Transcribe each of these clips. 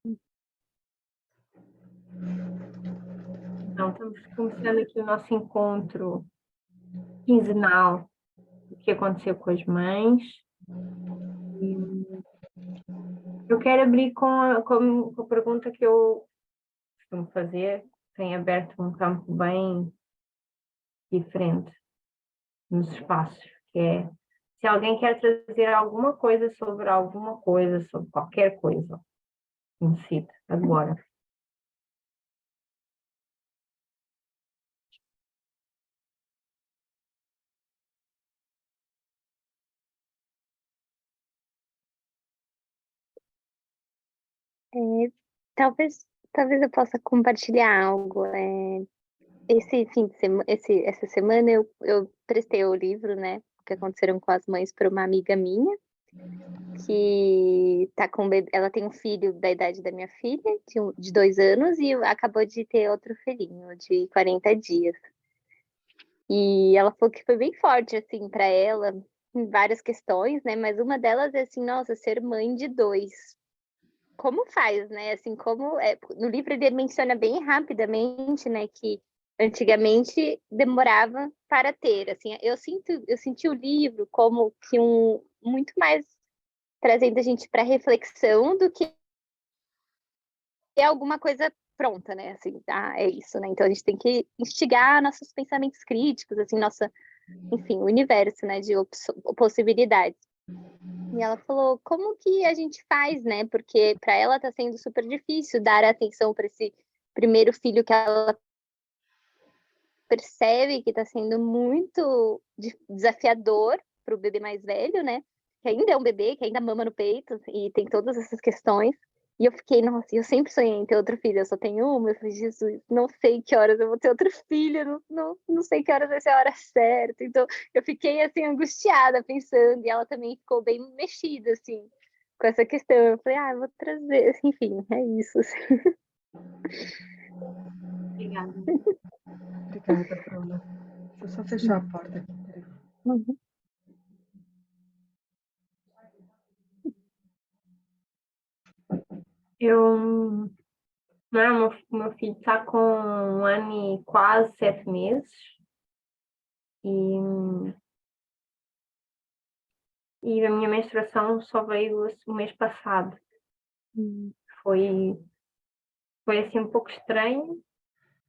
Então, estamos começando aqui o nosso encontro quinzenal do que aconteceu com as mães. E eu quero abrir com a pergunta que eu costumo fazer, tem aberto um campo bem diferente nos espaços, que é se alguém quer trazer alguma coisa, sobre qualquer coisa, necessita, agora. É, talvez eu possa compartilhar algo. Esse fim de semana, essa semana eu prestei o livro, né, que aconteceram com as mães para uma amiga minha, que tá com bebê, ela tem um filho da idade da minha filha, de 2 anos, e acabou de ter outro filhinho de 40 dias. E ela falou que foi bem forte, assim, para ela, em várias questões, né, mas uma delas é assim: "Nossa, ser mãe de 2, como faz, né?" Assim, como no livro ele menciona bem rapidamente, né, que antigamente demorava para ter, assim, eu senti o livro como que muito mais trazendo a gente para reflexão do que alguma coisa pronta, né, assim, "Ah, é isso", né, então a gente tem que instigar nossos pensamentos críticos, assim, enfim, o universo, né, de possibilidades. E ela falou: "Como que a gente faz, né?" Porque para ela tá sendo super difícil dar atenção para esse primeiro filho, que ela percebe que tá sendo muito desafiador para o bebê mais velho, né, que ainda é um bebê, que ainda mama no peito e tem todas essas questões. E eu fiquei: "Nossa, eu sempre sonhei em ter outro filho, eu só tenho uma", eu falei: "Jesus, não sei que horas eu vou ter outro filho, não sei que horas vai ser a hora certa". Então eu fiquei, assim, angustiada pensando, e ela também ficou bem mexida, assim, com essa questão. Eu falei: "Ah, eu vou trazer", enfim, é isso, assim. Obrigada. Obrigada, Bruna. Deixa eu só fechar a porta aqui, peraí. Uhum. Eu, não, meu filho está com 1 ano e quase 7 meses e, e a minha menstruação só veio o mês passado. Hum. Foi, foi assim um pouco estranho,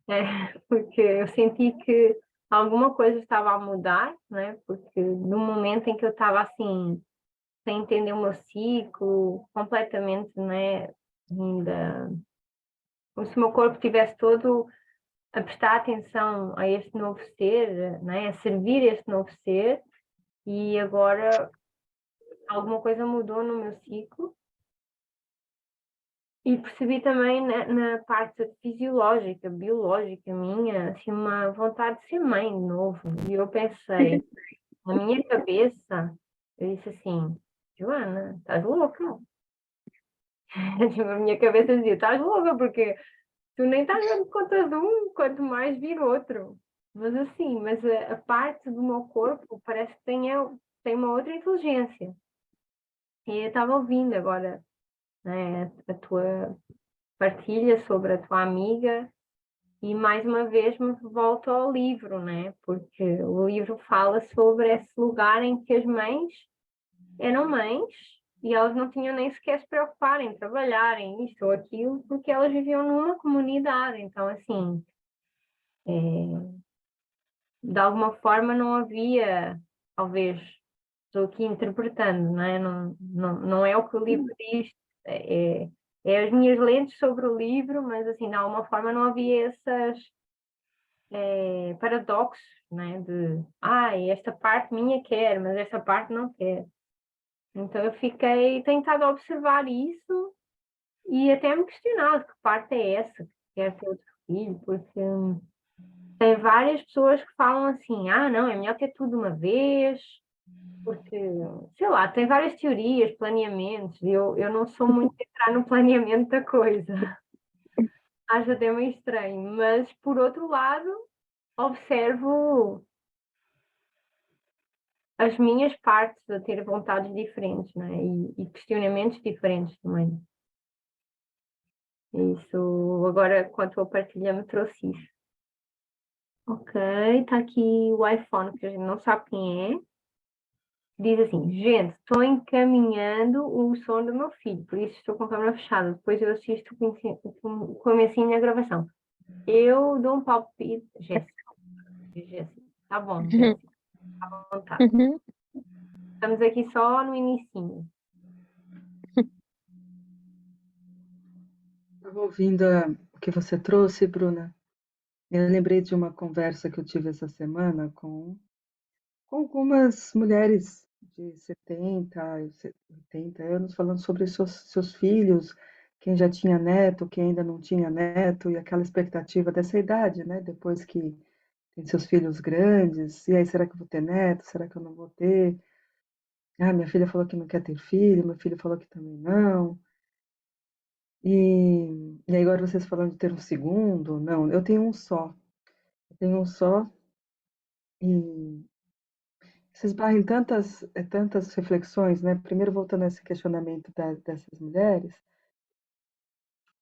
né? Porque eu senti que alguma coisa estava a mudar, né? Porque no momento em que eu estava assim, sem entender o meu ciclo, completamente, né? Ainda, como se o meu corpo estivesse todo a prestar atenção a este novo ser, né? A servir este novo ser, e agora alguma coisa mudou no meu ciclo. E percebi também na parte fisiológica, biológica minha, assim, uma vontade de ser mãe de novo. E eu pensei, na minha cabeça, eu disse assim: Joana, estás louca? Tipo, a minha cabeça dizia: estás louca, porque tu nem estás dando conta de um, quanto mais vir outro. Mas assim, a parte do meu corpo parece que tem uma outra inteligência. E eu estava ouvindo agora, né, a tua partilha sobre a tua amiga. E mais uma vez me volto ao livro, né? Porque o livro fala sobre esse lugar em que as mães eram mães e elas não tinham nem sequer se preocupar em trabalhar em isto ou aquilo, porque elas viviam numa comunidade. Então, assim, de alguma forma não havia, talvez, estou aqui interpretando, não é? Não é o que o livro diz, é, é as minhas lentes sobre o livro, mas assim, de alguma forma não havia essas paradoxos, né? Esta parte minha quer, mas esta parte não quer. Então eu fiquei tentado a observar isso e até me questionar que parte é essa, que quer ter outro filho, porque tem várias pessoas que falam assim, não, é melhor ter tudo de uma vez, porque, sei lá, tem várias teorias, planeamentos, e eu não sou muito de entrar no planeamento da coisa. Acho até meio estranho, mas por outro lado, observo as minhas partes a ter vontades diferentes, né? E questionamentos diferentes também. Isso, agora, quando eu partilhar, me trouxe isso. Ok, tá aqui o iPhone, que a gente não sabe quem é. Diz assim, gente, estou encaminhando o som do meu filho, por isso estou com a câmera fechada. Depois eu assisto com o comecinho a gravação. Eu dou um palpite. Jéssica. Tá bom, Jéssica, à vontade. Estamos aqui só no inicinho. Estava ouvindo o que você trouxe, Bruna. Eu lembrei de uma conversa que eu tive essa semana com algumas mulheres de 70, 80 anos, falando sobre seus filhos, quem já tinha neto, quem ainda não tinha neto, e aquela expectativa dessa idade, né? Depois que tem seus filhos grandes, e aí, será que eu vou ter neto? Será que eu não vou ter? Ah, minha filha falou que não quer ter filho, meu filho falou que também não. E aí agora vocês falando de ter um segundo, não, eu tenho um só. Eu tenho um só e se esbarra em tantas reflexões, né? Primeiro, voltando a esse questionamento dessas mulheres,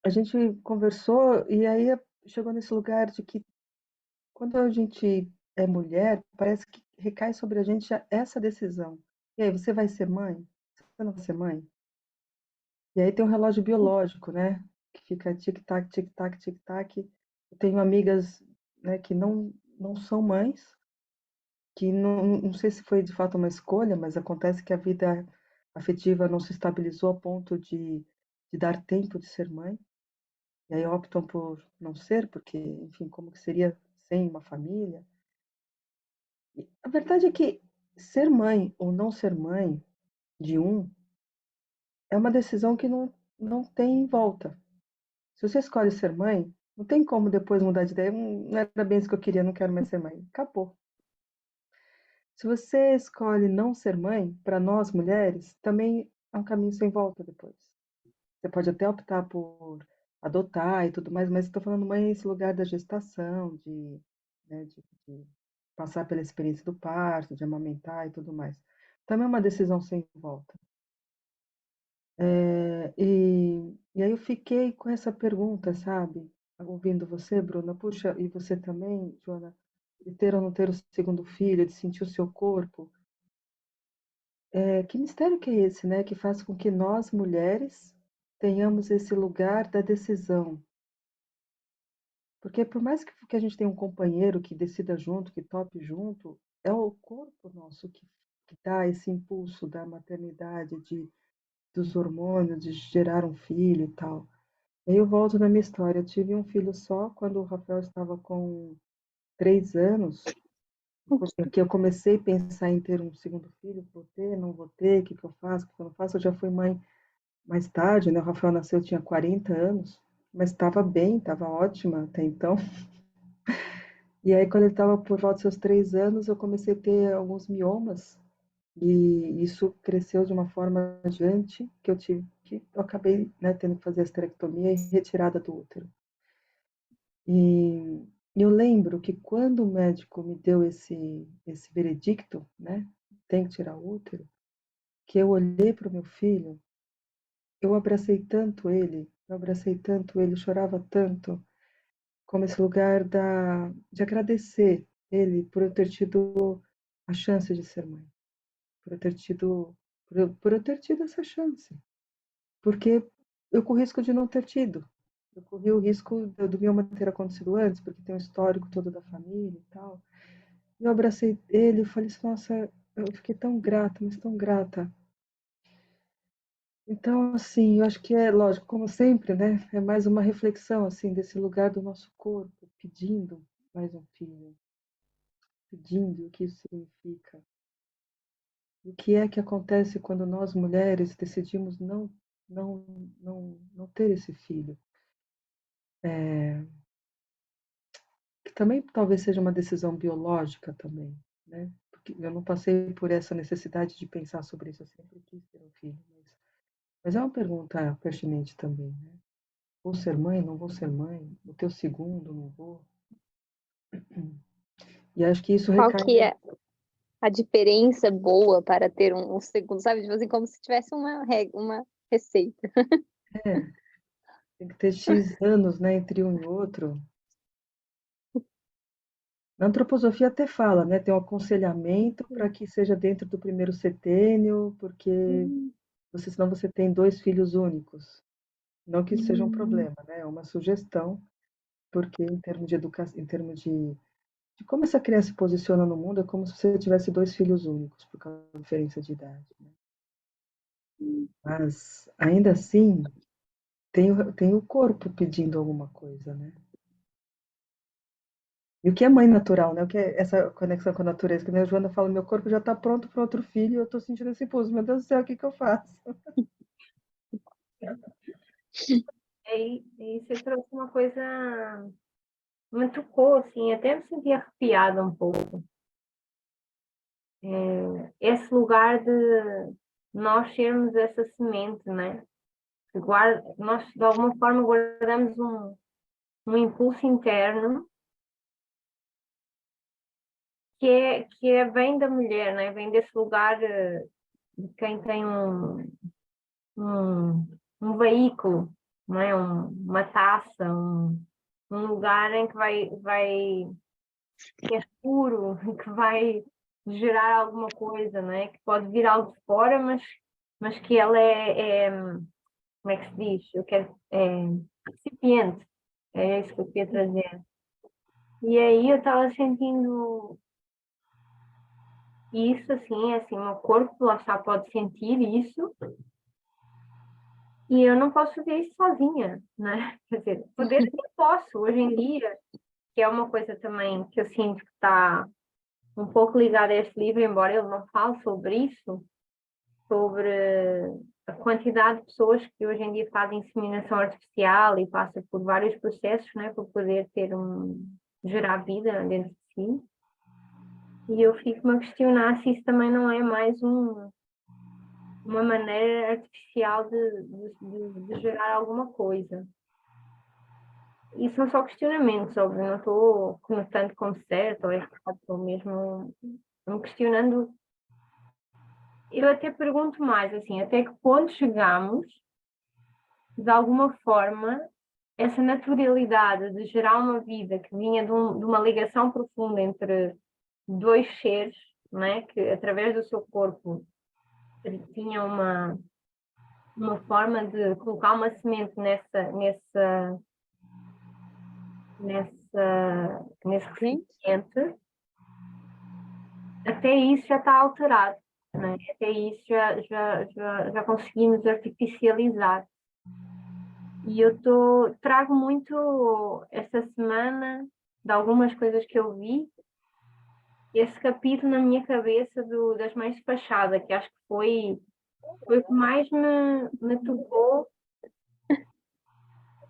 a gente conversou e aí chegou nesse lugar de que quando a gente é mulher, parece que recai sobre a gente essa decisão. E aí, você vai ser mãe? Você não vai ser mãe? E aí tem um relógio biológico, né? Que fica tic-tac, tic-tac, tic-tac. Eu tenho amigas, né, que não são mães, que não sei se foi de fato uma escolha, mas acontece que a vida afetiva não se estabilizou a ponto de dar tempo de ser mãe, e aí optam por não ser, porque, enfim, como que seria sem uma família? E a verdade é que ser mãe ou não ser mãe de um é uma decisão que não tem volta. Se você escolhe ser mãe, não tem como depois mudar de ideia. Não era bem isso que eu queria, não quero mais ser mãe." Acabou. Se você escolhe não ser mãe, para nós mulheres, também é um caminho sem volta depois. Você pode até optar por adotar e tudo mais, mas estou falando mãe nesse lugar da gestação, né, de passar pela experiência do parto, de amamentar e tudo mais. Também é uma decisão sem volta. E aí eu fiquei com essa pergunta, sabe? Ouvindo você, Bruna, puxa, e você também, Joana, de ter ou não ter o segundo filho, de sentir o seu corpo. Que mistério que é esse, né? Que faz com que nós, mulheres, tenhamos esse lugar da decisão. Porque por mais que a gente tenha um companheiro que decida junto, que tope junto, é o corpo nosso que dá esse impulso da maternidade, dos hormônios, de gerar um filho e tal. Aí eu volto na minha história. Eu tive um filho só quando o Rafael estava com 3 anos, que eu comecei a pensar em ter um segundo filho. Vou ter, não vou ter, o que eu faço, o que eu não faço. Eu já fui mãe mais tarde, né? O Rafael nasceu, eu tinha 40 anos, mas estava bem, estava ótima até então. E aí, quando ele estava por volta dos seus 3 anos, eu comecei a ter alguns miomas, e isso cresceu de uma forma gigante que eu acabei, né, tendo que fazer a esterectomia e retirada do útero. E eu lembro que quando o médico me deu esse veredicto, né, tem que tirar o útero, que eu olhei para o meu filho, eu abracei tanto ele, chorava tanto, como esse lugar de agradecer ele por eu ter tido a chance de ser mãe, por eu ter tido, por eu ter tido essa chance, porque eu corri o risco de não ter tido. Eu corri o risco do mioma ter acontecido antes, porque tem um histórico todo da família e tal. Eu abracei ele e falei assim, nossa, eu fiquei tão grata, mas tão grata. Então, assim, eu acho que é lógico, como sempre, né? É mais uma reflexão, assim, desse lugar do nosso corpo, pedindo mais um filho, pedindo o que isso significa. O que é que acontece quando nós, mulheres, decidimos não, não ter esse filho? Que também talvez seja uma decisão biológica também, né? Porque eu não passei por essa necessidade de pensar sobre isso, eu sempre quis ter um filho, mas é uma pergunta pertinente também, né? Vou ser mãe, não vou ser mãe? O teu segundo, não vou? E acho que isso Qual recai. que é a diferença boa para ter um segundo, sabe? Tipo assim, como se tivesse uma receita. É, Tem que ter X anos, né, entre um e outro. Na antroposofia até fala, né, tem um aconselhamento para que seja dentro do primeiro setênio, porque senão você tem dois filhos únicos. Não que isso seja um problema, né? É uma sugestão, porque em termos de educação, em termos de como essa criança se posiciona no mundo, é como se você tivesse dois filhos únicos, por causa da diferença de idade, né? Mas, ainda assim, tem o corpo pedindo alguma coisa, né? E o que é mãe natural, né? O que é essa conexão com a natureza? Que nem a Joana fala, meu corpo já está pronto para outro filho e eu estou sentindo esse impulso. Meu Deus do céu, o que que eu faço? E você trouxe uma coisa, me tocou, assim, até me senti arrepiada um pouco. Esse lugar de nós sermos essa semente, né? Nós, de alguma forma, guardamos um impulso interno que vem da mulher, né? Vem desse lugar de quem tem um, um veículo, não é? Uma taça, um lugar em que que é puro, que vai gerar alguma coisa, não é? Que pode vir algo de fora, mas que ela como é que se diz? Recipiente, é isso que eu queria trazer. E aí eu estava sentindo isso, assim, o meu corpo lá está, pode sentir isso, e eu não posso fazer isso sozinha, né? Quer dizer, poder eu posso, hoje em dia, que é uma coisa também que eu sinto que está um pouco ligada a este livro, embora ele não fale sobre isso, sobre a quantidade de pessoas que hoje em dia fazem inseminação artificial e passa por vários processos, né, para poder gerar vida dentro de si. E eu fico-me a questionar se isso também não é mais uma maneira artificial de gerar alguma coisa. E são só questionamentos, óbvio, não estou conectando como certo ou errado, estou mesmo me questionando. Eu até pergunto mais, assim, até que ponto chegamos, de alguma forma, essa naturalidade de gerar uma vida que vinha de uma ligação profunda entre dois seres, né, que através do seu corpo tinha uma forma de colocar uma semente nesse recipiente, até isso já está alterado, né? Até isso já conseguimos artificializar. E eu trago muito esta semana de algumas coisas que eu vi, esse capítulo na minha cabeça das mães de fachada, que acho que foi o que mais me tocou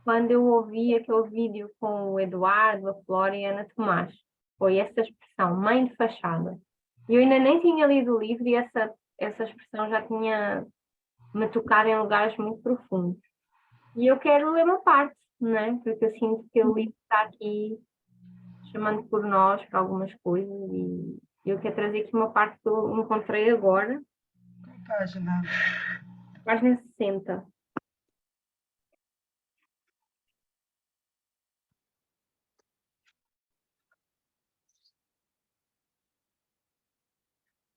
quando eu ouvi aquele vídeo com o Eduardo, a Flora e a Ana Tomás. Foi essa expressão, mãe de fachada. Eu ainda nem tinha lido o livro e essa expressão já tinha me tocado em lugares muito profundos. E eu quero ler uma parte, né? Porque eu sinto que o livro está aqui chamando por nós para algumas coisas e eu quero trazer aqui uma parte que eu encontrei agora, Página. página 60.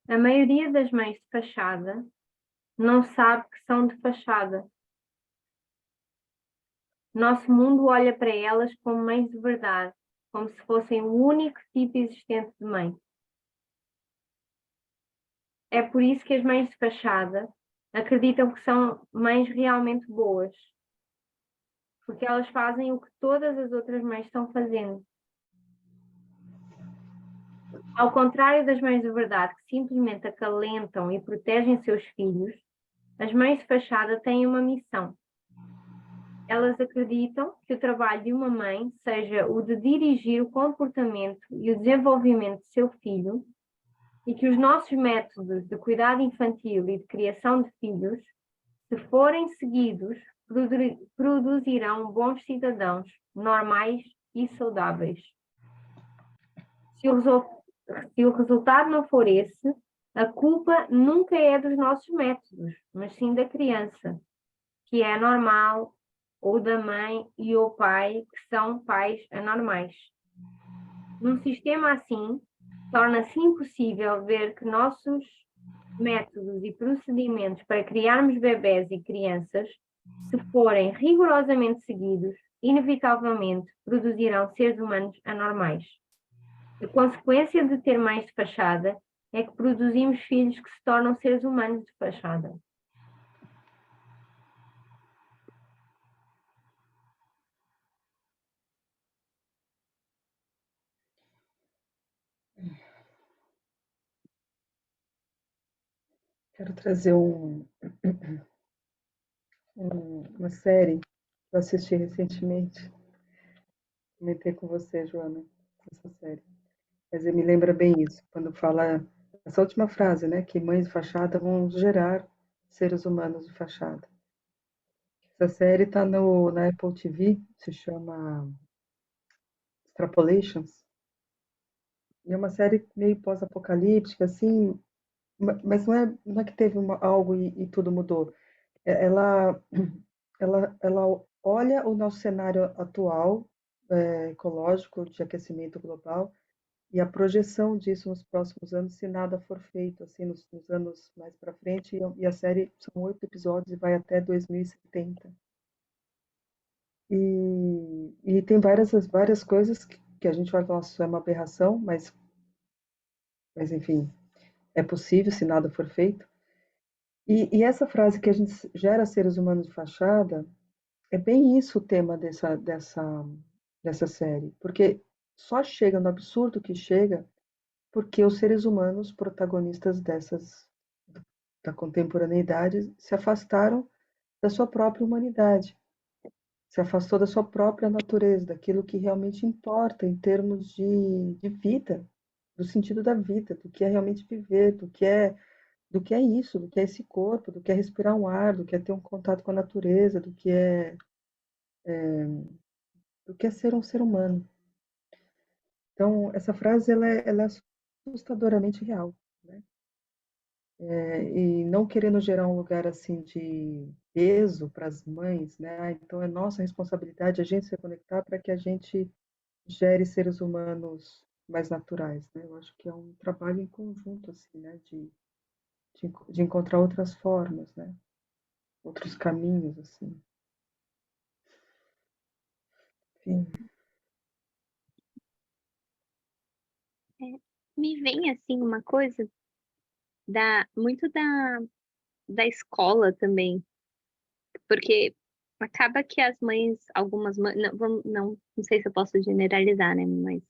A maioria das mães de fachada não sabe que são de fachada. Nosso mundo olha para elas como mães de verdade, como se fossem o único tipo existente de mãe. É por isso que as mães de fachada acreditam que são mães realmente boas, porque elas fazem o que todas as outras mães estão fazendo. Ao contrário das mães de verdade, que simplesmente acalentam e protegem seus filhos, as mães de fachada têm uma missão. Elas acreditam que o trabalho de uma mãe seja o de dirigir o comportamento e o desenvolvimento de seu filho e que os nossos métodos de cuidado infantil e de criação de filhos, se forem seguidos, produzirão bons cidadãos, normais e saudáveis. Se o resultado não for esse, a culpa nunca é dos nossos métodos, mas sim da criança, que é normal ou da mãe e o pai, que são pais anormais. Num sistema assim, torna-se impossível ver que nossos métodos e procedimentos para criarmos bebés e crianças, se forem rigorosamente seguidos, inevitavelmente produzirão seres humanos anormais. A consequência de ter mães de fachada é que produzimos filhos que se tornam seres humanos de fachada. Quero trazer uma série que eu assisti recentemente. Comentei com você, Joana, essa série. Mas me lembra bem isso, quando fala essa última frase, né? Que mães de fachada vão gerar seres humanos de fachada. Essa série está na Apple TV, se chama Extrapolations. E é uma série meio pós-apocalíptica, assim, mas não é que teve algo e tudo mudou. Ela, ela olha o nosso cenário atual, ecológico, de aquecimento global, e a projeção disso nos próximos anos, se nada for feito, assim, nos anos mais para frente. E a série são 8 episódios e vai até 2070. E tem várias coisas que a gente vai falar, isso é uma aberração, mas enfim, é possível se nada for feito. E essa frase que a gente gera seres humanos de fachada, é bem isso o tema dessa série, porque só chega no absurdo que chega porque os seres humanos, protagonistas da contemporaneidade, se afastaram da sua própria humanidade, se afastou da sua própria natureza, daquilo que realmente importa em termos de vida, do sentido da vida, do que é realmente viver, do que é isso, do que é esse corpo, do que é respirar um ar, do que é ter um contato com a natureza, do que é ser um ser humano. Então, essa frase ela é assustadoramente real, né? E não querendo gerar um lugar assim de peso para as mães, né? Então é nossa responsabilidade a gente se conectar para que a gente gere seres humanos mais naturais, né? Eu acho que é um trabalho em conjunto assim, né? De encontrar outras formas, né? Outros caminhos assim. Enfim. É, me vem assim uma coisa muito da escola também, porque acaba que as mães, algumas mães, não, não sei se eu posso generalizar, né, mas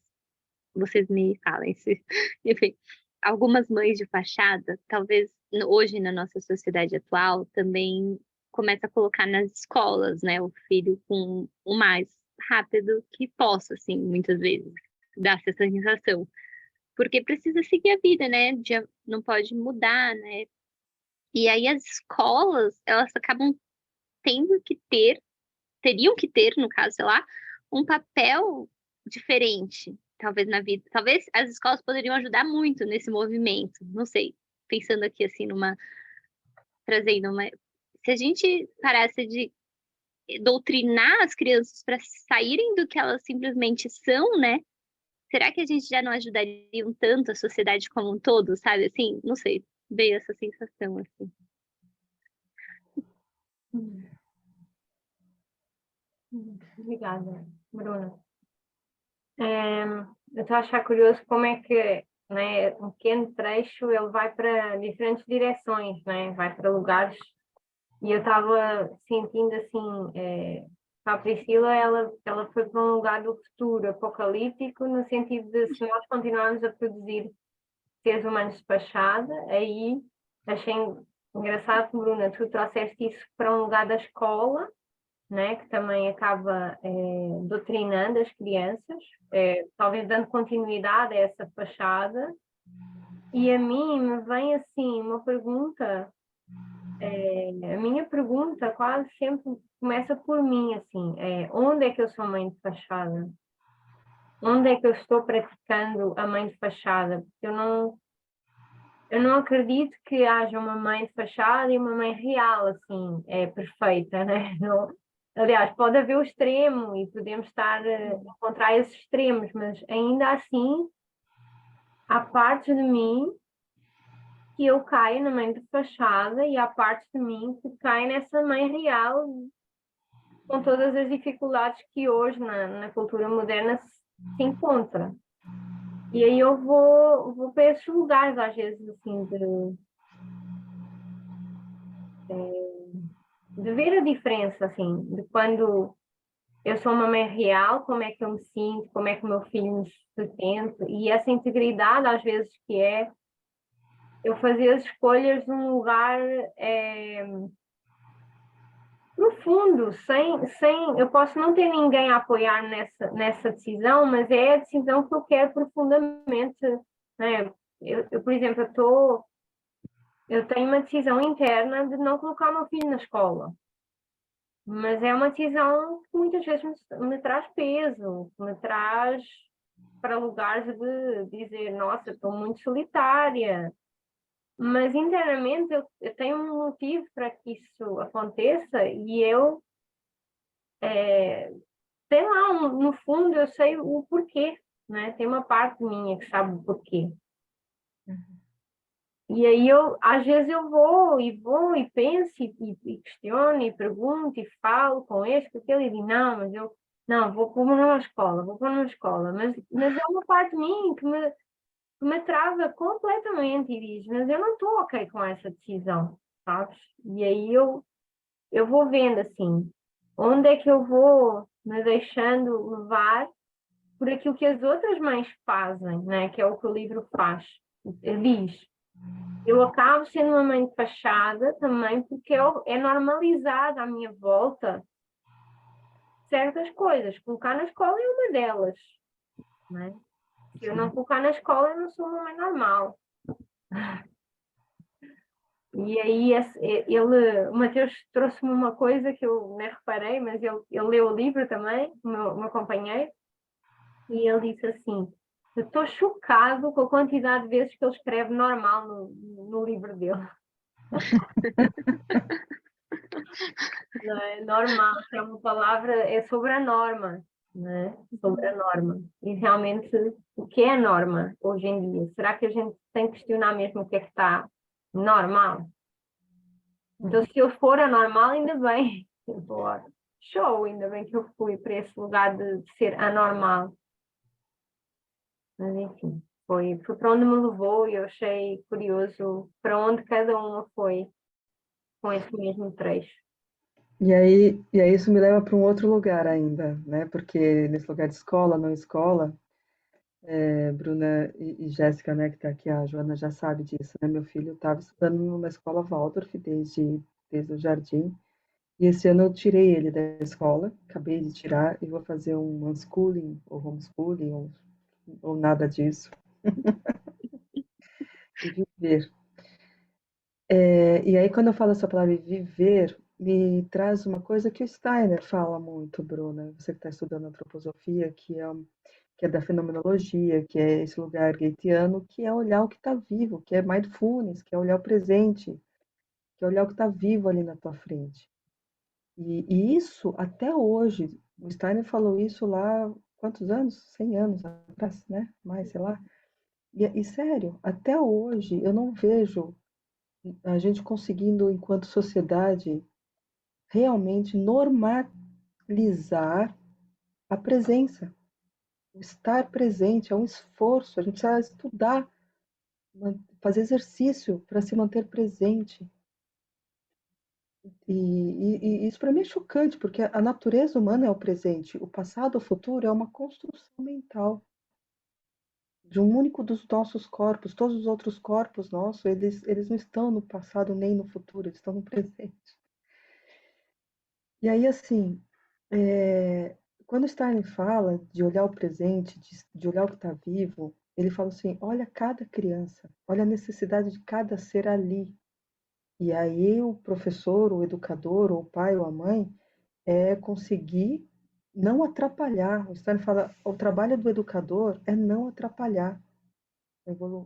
vocês me falem se, enfim, algumas mães de fachada, talvez hoje na nossa sociedade atual também começa a colocar nas escolas, né, o filho com o mais rápido que possa, assim, muitas vezes, dá essa sensação. Porque precisa seguir a vida, né? Não pode mudar, né? E aí as escolas, elas acabam tendo que teriam que ter, no caso, sei lá, um papel diferente, talvez na vida. Talvez as escolas poderiam ajudar muito nesse movimento, não sei. Pensando aqui assim trazendo uma, se a gente parasse de doutrinar as crianças para saírem do que elas simplesmente são, né? Será que a gente já não ajudaria um tanto a sociedade como um todo, sabe? Assim, não sei, veio essa sensação, assim. Obrigada, Bruna. Eu estou a achar curioso como é que, né, um pequeno trecho ele vai para diferentes direções, né? Vai para lugares. E eu estava sentindo assim, a Priscila, ela foi para um lugar do futuro apocalíptico, no sentido de se nós continuarmos a produzir seres humanos de fachada, aí achei engraçado, Bruna, tu trouxeste isso para um lugar da escola, né, que também acaba doutrinando as crianças, talvez dando continuidade a essa fachada. E a mim me vem assim uma pergunta, a minha pergunta quase sempre começa por mim, assim, onde é que eu sou mãe de fachada? Onde é que eu estou praticando a mãe de fachada? Porque eu não acredito que haja uma mãe de fachada e uma mãe real, assim, perfeita, né? Não, Aliás, pode haver o extremo e podemos estar a encontrar esses extremos, mas ainda assim há partes de mim que eu caio na mãe de fachada e há partes de mim que caem nessa mãe real, com todas as dificuldades que hoje na cultura moderna se encontra. E aí eu vou para esses lugares, às vezes, assim, de ver a diferença, assim, de quando eu sou uma mãe real, como é que eu me sinto, como é que o meu filho se sente, e essa integridade, às vezes, que é eu fazer as escolhas num lugar profundo, eu posso não ter ninguém a apoiar nessa decisão, mas é a decisão que eu quero profundamente, né? Por exemplo, eu tenho uma decisão interna de não colocar o meu filho na escola, mas é uma decisão que muitas vezes me traz peso, me traz para lugares de dizer, nossa, estou muito solitária, mas internamente eu tenho um motivo para que isso aconteça e eu, sei lá, no fundo eu sei o porquê, né? Tem uma parte minha que sabe o porquê. E aí às vezes eu vou e penso e questiono e pergunto e falo com este, com aquele e digo, não, mas eu não, vou pôr numa escola, vou pôr numa escola, mas é uma parte de mim que me trava completamente e diz, mas eu não estou ok com essa decisão, sabes? E aí eu vou vendo assim, onde é que eu vou me deixando levar por aquilo que as outras mães fazem, né? Que é o que o livro faz, diz. Eu acabo sendo uma mãe de fachada também porque é normalizada à minha volta certas coisas. Colocar na escola é uma delas, né? Se eu não colocar na escola, eu não sou uma mãe normal. E aí o Mateus trouxe-me uma coisa que eu nem reparei, mas ele leu o livro também, o meu companheiro, e ele disse assim, eu estou chocado com a quantidade de vezes que ele escreve normal no livro dele. Não é normal, que é uma palavra, é sobre a norma, né? Sobre a norma. E realmente, o que é a norma hoje em dia? Será que a gente tem que questionar mesmo o que é que está normal? Então, se eu for anormal, ainda bem. Embora. Show, ainda bem que eu fui para esse lugar de ser anormal. Mas, enfim, foi para onde me levou e eu achei curioso para onde cada uma foi com esse mesmo trecho. E aí isso me leva para um outro lugar ainda, né? Porque nesse lugar de escola, não escola, Bruna e Jéssica, né, que está aqui, a Joana já sabe disso, né? Meu filho estava estudando numa escola Waldorf desde o jardim, e esse ano eu tirei ele da escola, acabei de tirar, e vou fazer um unschooling, ou homeschooling, ou nada disso, e viver. E aí, quando eu falo essa palavra viver, me traz uma coisa que o Steiner fala muito, Bruna, você que está estudando antroposofia, que é da fenomenologia, que é esse lugar gaitiano, que é olhar o que está vivo, que é mindfulness, que é olhar o presente, que é olhar o que está vivo ali na tua frente. E isso, até hoje, o Steiner falou isso lá, quantos anos? 100 anos atrás, né? Mais, sei lá. E sério, até hoje eu não vejo a gente conseguindo, enquanto sociedade, realmente normalizar a presença. O estar presente é um esforço, a gente precisa estudar, fazer exercício para se manter presente. E isso para mim é chocante, porque a natureza humana é o presente, o passado, o futuro é uma construção mental de um único dos nossos corpos. Todos os outros corpos nossos, eles não estão no passado nem no futuro, eles estão no presente. E aí, assim, quando Stein fala de olhar o presente, de olhar o que está vivo, ele fala assim: olha cada criança, olha a necessidade de cada ser ali. E aí o professor, o educador, ou o pai ou a mãe, é conseguir não atrapalhar. O Stein fala: o trabalho do educador é não atrapalhar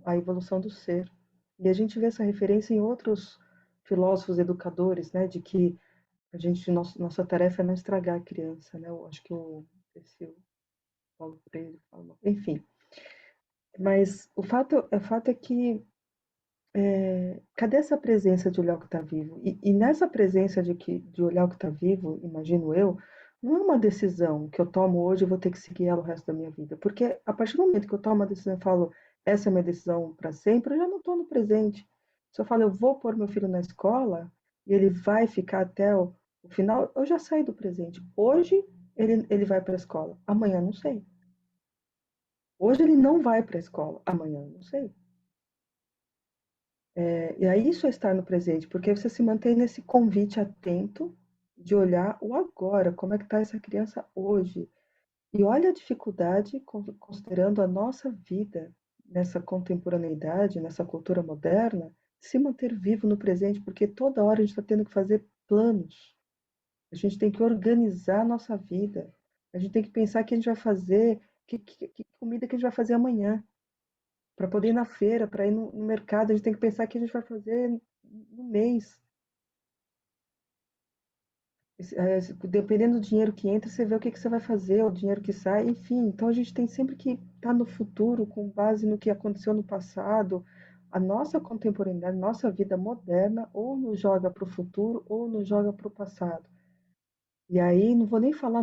a evolução do ser. E a gente vê essa referência em outros filósofos educadores, né, de que Nossa tarefa é não estragar a criança, né? Eu acho que o Paulo Freire fala, enfim. Mas o fato é que cadê essa presença de olhar o que está vivo? E nessa presença de olhar o que está vivo, imagino eu, não é uma decisão que eu tomo hoje e vou ter que seguir ela o resto da minha vida. Porque a partir do momento que eu tomo uma decisão e falo, essa é a minha decisão para sempre, eu já não estou no presente. Se eu falo, eu vou pôr meu filho na escola e ele vai ficar até o final, eu já saí do presente. Hoje ele vai para a escola, amanhã não sei. Hoje ele não vai para a escola, amanhã não sei. E aí isso é estar no presente, porque você se mantém nesse convite atento de olhar o agora, como é que está essa criança hoje. E olha a dificuldade, considerando a nossa vida nessa contemporaneidade, nessa cultura moderna, se manter vivo no presente, porque toda hora a gente está tendo que fazer planos. A gente tem que organizar a nossa vida. A gente tem que pensar o que a gente vai fazer, que comida que a gente vai fazer amanhã. Para poder ir na feira, para ir no mercado, a gente tem que pensar o que a gente vai fazer no mês. Dependendo do dinheiro que entra, você vê o que você vai fazer, o dinheiro que sai, enfim. Então a gente tem sempre que estar no futuro com base no que aconteceu no passado. A nossa contemporaneidade, nossa vida moderna, ou nos joga para o futuro ou nos joga para o passado. E aí, não vou nem falar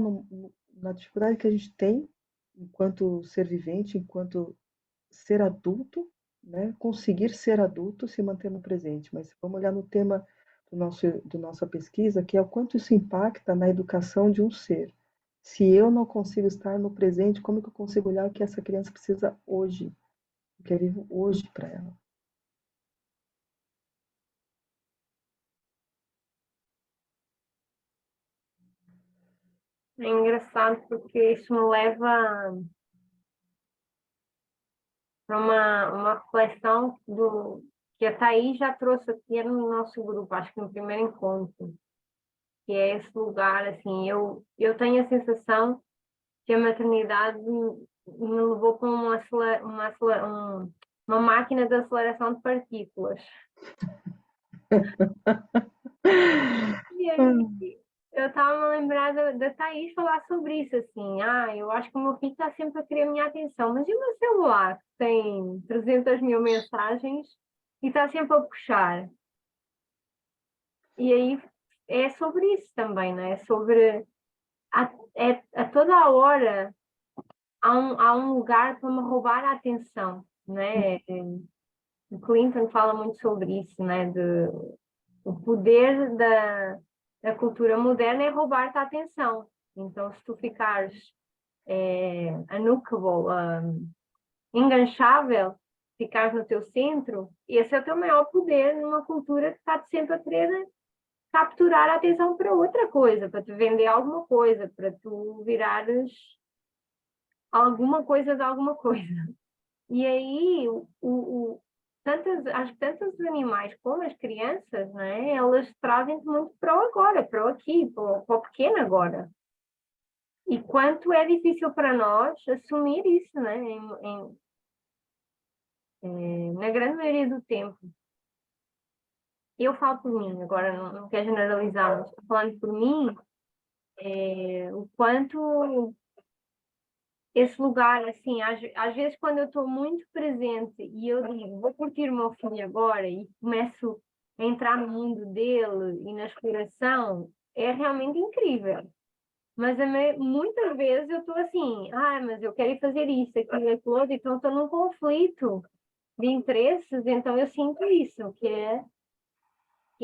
na dificuldade que a gente tem enquanto ser vivente, enquanto ser adulto, né? Conseguir ser adulto, se manter no presente. Mas vamos olhar no tema do nossa pesquisa, que é o quanto isso impacta na educação de um ser. Se eu não consigo estar no presente, como que eu consigo olhar o que essa criança precisa hoje, o que é vivo hoje para ela? É engraçado porque isso me leva para uma reflexão que a Thaís já trouxe aqui no nosso grupo, acho que no primeiro encontro, que é esse lugar, assim, eu tenho a sensação que a maternidade me levou para uma máquina de aceleração de partículas. E aí eu estava a lembrar da Thaís falar sobre isso, assim, eu acho que o meu filho está sempre a querer a minha atenção, mas e o meu celular, que tem 300 mil mensagens e está sempre a puxar? E aí é sobre isso também, não é? É sobre, a toda a hora há um lugar para me roubar a atenção, não é? O Clinton fala muito sobre isso, né? O poder da cultura moderna é roubar-te a atenção. Então, se tu ficares unhookable, enganchável, ficares no teu centro, esse é o teu maior poder numa cultura que está sempre a querer capturar a atenção para outra coisa, para te vender alguma coisa, para tu virares alguma coisa de alguma coisa. E aí, acho que tanto os animais como as crianças, né, elas trazem-te muito para o agora, para o aqui, para o pequeno agora. E quanto é difícil para nós assumir isso, né, na grande maioria do tempo. Eu falo por mim, agora não quero generalizar, mas estou falando por mim, o quanto esse lugar, assim, às vezes quando eu estou muito presente e eu digo, vou curtir o meu filho agora e começo a entrar no mundo dele e na exploração, é realmente incrível. Mas muitas vezes eu estou assim, mas eu quero ir fazer isso, aquilo, aquilo outro, então estou num conflito de interesses, então eu sinto isso, que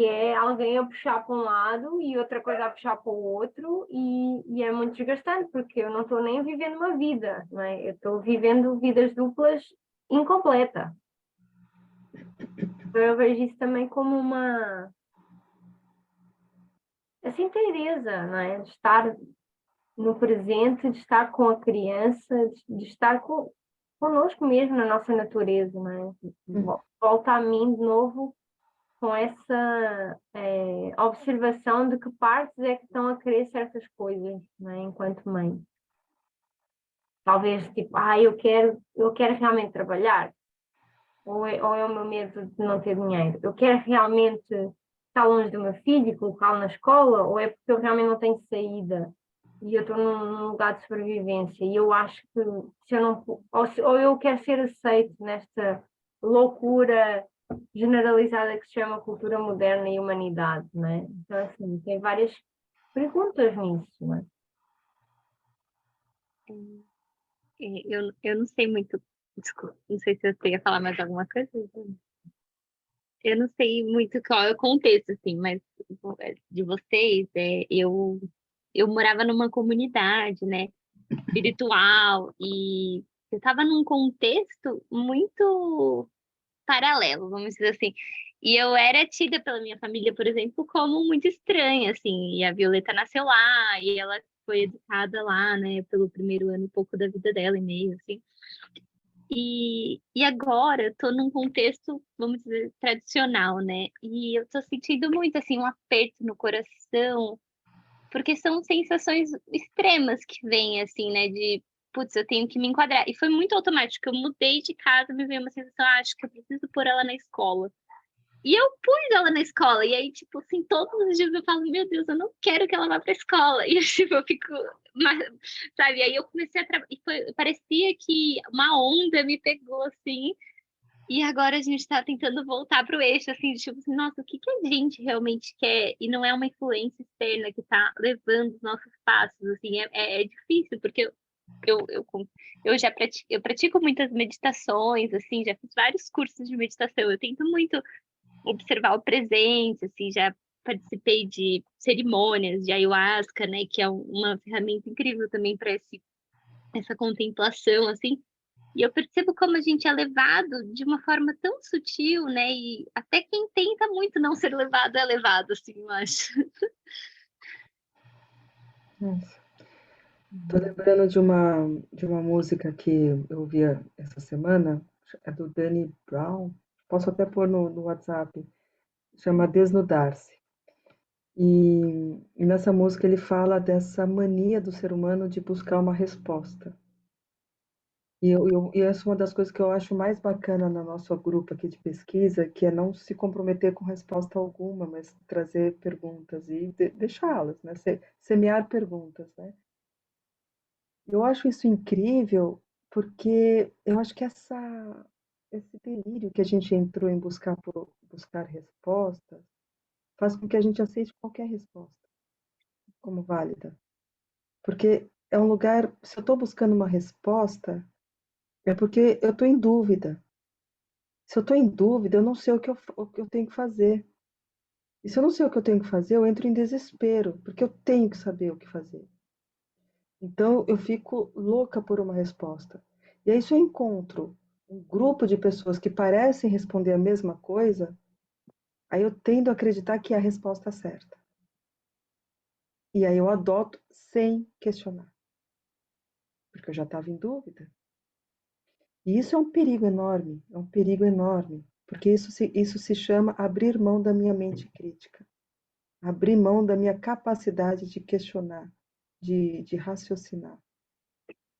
é alguém a puxar para um lado e outra coisa a puxar para o outro, e é muito desgastante, porque eu não estou nem vivendo uma vida, não é? Eu estou vivendo vidas duplas incompleta. Então eu vejo isso também como essa inteireza, não é? De estar no presente, de estar com a criança, de estar conosco mesmo na nossa natureza, não é? Volta a mim de novo com essa observação de que partes é que estão a querer certas coisas, né, enquanto mãe. Talvez, tipo, eu quero realmente trabalhar, ou é o meu medo de não ter dinheiro. Eu quero realmente estar longe do meu filho e colocá-lo na escola, ou é porque eu realmente não tenho saída e eu estou num lugar de sobrevivência. E eu acho que se eu não, ou eu quero ser aceito nesta loucura generalizada que se chama cultura moderna e humanidade, não é? Então, assim, tem várias perguntas nisso, não é? Eu não sei muito. Desculpa, não sei se você ia falar mais alguma coisa. Eu não sei muito qual é o contexto, assim, mas de vocês, eu morava numa comunidade, né, espiritual, e eu estava num contexto muito paralelo, vamos dizer assim. E eu era tida pela minha família, por exemplo, como muito estranha, assim. E a Violeta nasceu lá, e ela foi educada lá, né, pelo primeiro ano, um pouco da vida dela e meio, assim. E agora eu tô num contexto, vamos dizer, tradicional, né? E eu tô sentindo muito, assim, um aperto no coração, porque são sensações extremas que vêm, assim, né? De, putz, eu tenho que me enquadrar. E foi muito automático. Eu mudei de casa, me veio uma sensação, acho que eu preciso pôr ela na escola. E eu pus ela na escola, e aí, tipo, assim, todos os dias eu falo, meu Deus, eu não quero que ela vá pra escola. E, tipo, eu fico, sabe? E aí eu comecei a trabalhar, e parecia que uma onda me pegou, assim, e agora a gente tá tentando voltar pro eixo, assim, de, tipo, assim, nossa, o que que a gente realmente quer? E não é uma influência externa que tá levando os nossos passos, assim, é difícil, porque eu, eu, eu, eu já pratico muitas meditações, assim, já fiz vários cursos de meditação, eu tento muito observar o presente, assim, já participei de cerimônias de ayahuasca, né, que é uma ferramenta incrível também para essa contemplação, assim. E eu percebo como a gente é levado de uma forma tão sutil, né, e até quem tenta muito não ser levado é levado, assim, eu acho. Nossa. Tô lembrando de uma música que eu ouvia essa semana, é do Danny Brown. Posso até pôr no WhatsApp. Chama Desnudar-se. E nessa música ele fala dessa mania do ser humano de buscar uma resposta. E essa é uma das coisas que eu acho mais bacana no nosso grupo aqui de pesquisa, que é não se comprometer com resposta alguma, mas trazer perguntas e deixá-las, né? Semear perguntas, né? Eu acho isso incrível porque eu acho que esse delírio que a gente entrou em buscar respostas faz com que a gente aceite qualquer resposta como válida. Porque é um lugar, se eu estou buscando uma resposta, é porque eu estou em dúvida. Se eu estou em dúvida, eu não sei o que eu tenho que fazer. E se eu não sei o que eu tenho que fazer, eu entro em desespero, porque eu tenho que saber o que fazer. Então, eu fico louca por uma resposta. E aí, se eu encontro um grupo de pessoas que parecem responder a mesma coisa, aí eu tendo a acreditar que é a resposta certa. E aí eu adoto sem questionar, porque eu já estava em dúvida. E isso é um perigo enorme, porque isso se chama abrir mão da minha mente crítica, abrir mão da minha capacidade de questionar, de raciocinar,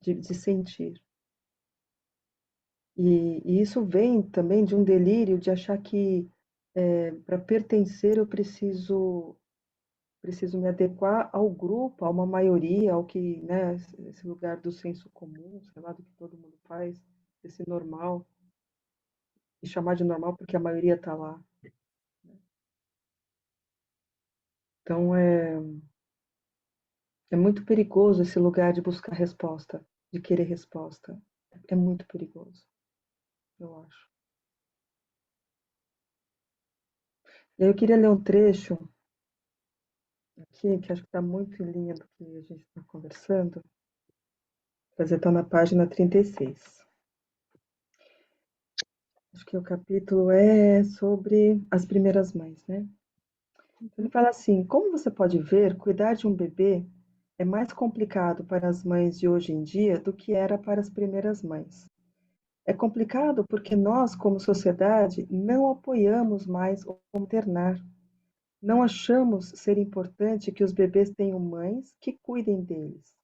de sentir. E isso vem também de um delírio de achar que para pertencer eu preciso me adequar ao grupo, a uma maioria, ao que, né, esse lugar do senso comum, sei lá, do que todo mundo faz, esse normal, e chamar de normal porque a maioria está lá. Então é muito perigoso esse lugar de buscar resposta, de querer resposta. É muito perigoso, eu acho. E aí eu queria ler um trecho aqui, que acho que está muito em linha do que a gente está conversando. Mas está na página 36. Acho que o capítulo é sobre as primeiras mães, né? Ele fala assim: como você pode ver, cuidar de um bebê é mais complicado para as mães de hoje em dia do que era para as primeiras mães. É complicado porque nós, como sociedade, não apoiamos mais o maternar. Não achamos ser importante que os bebês tenham mães que cuidem deles,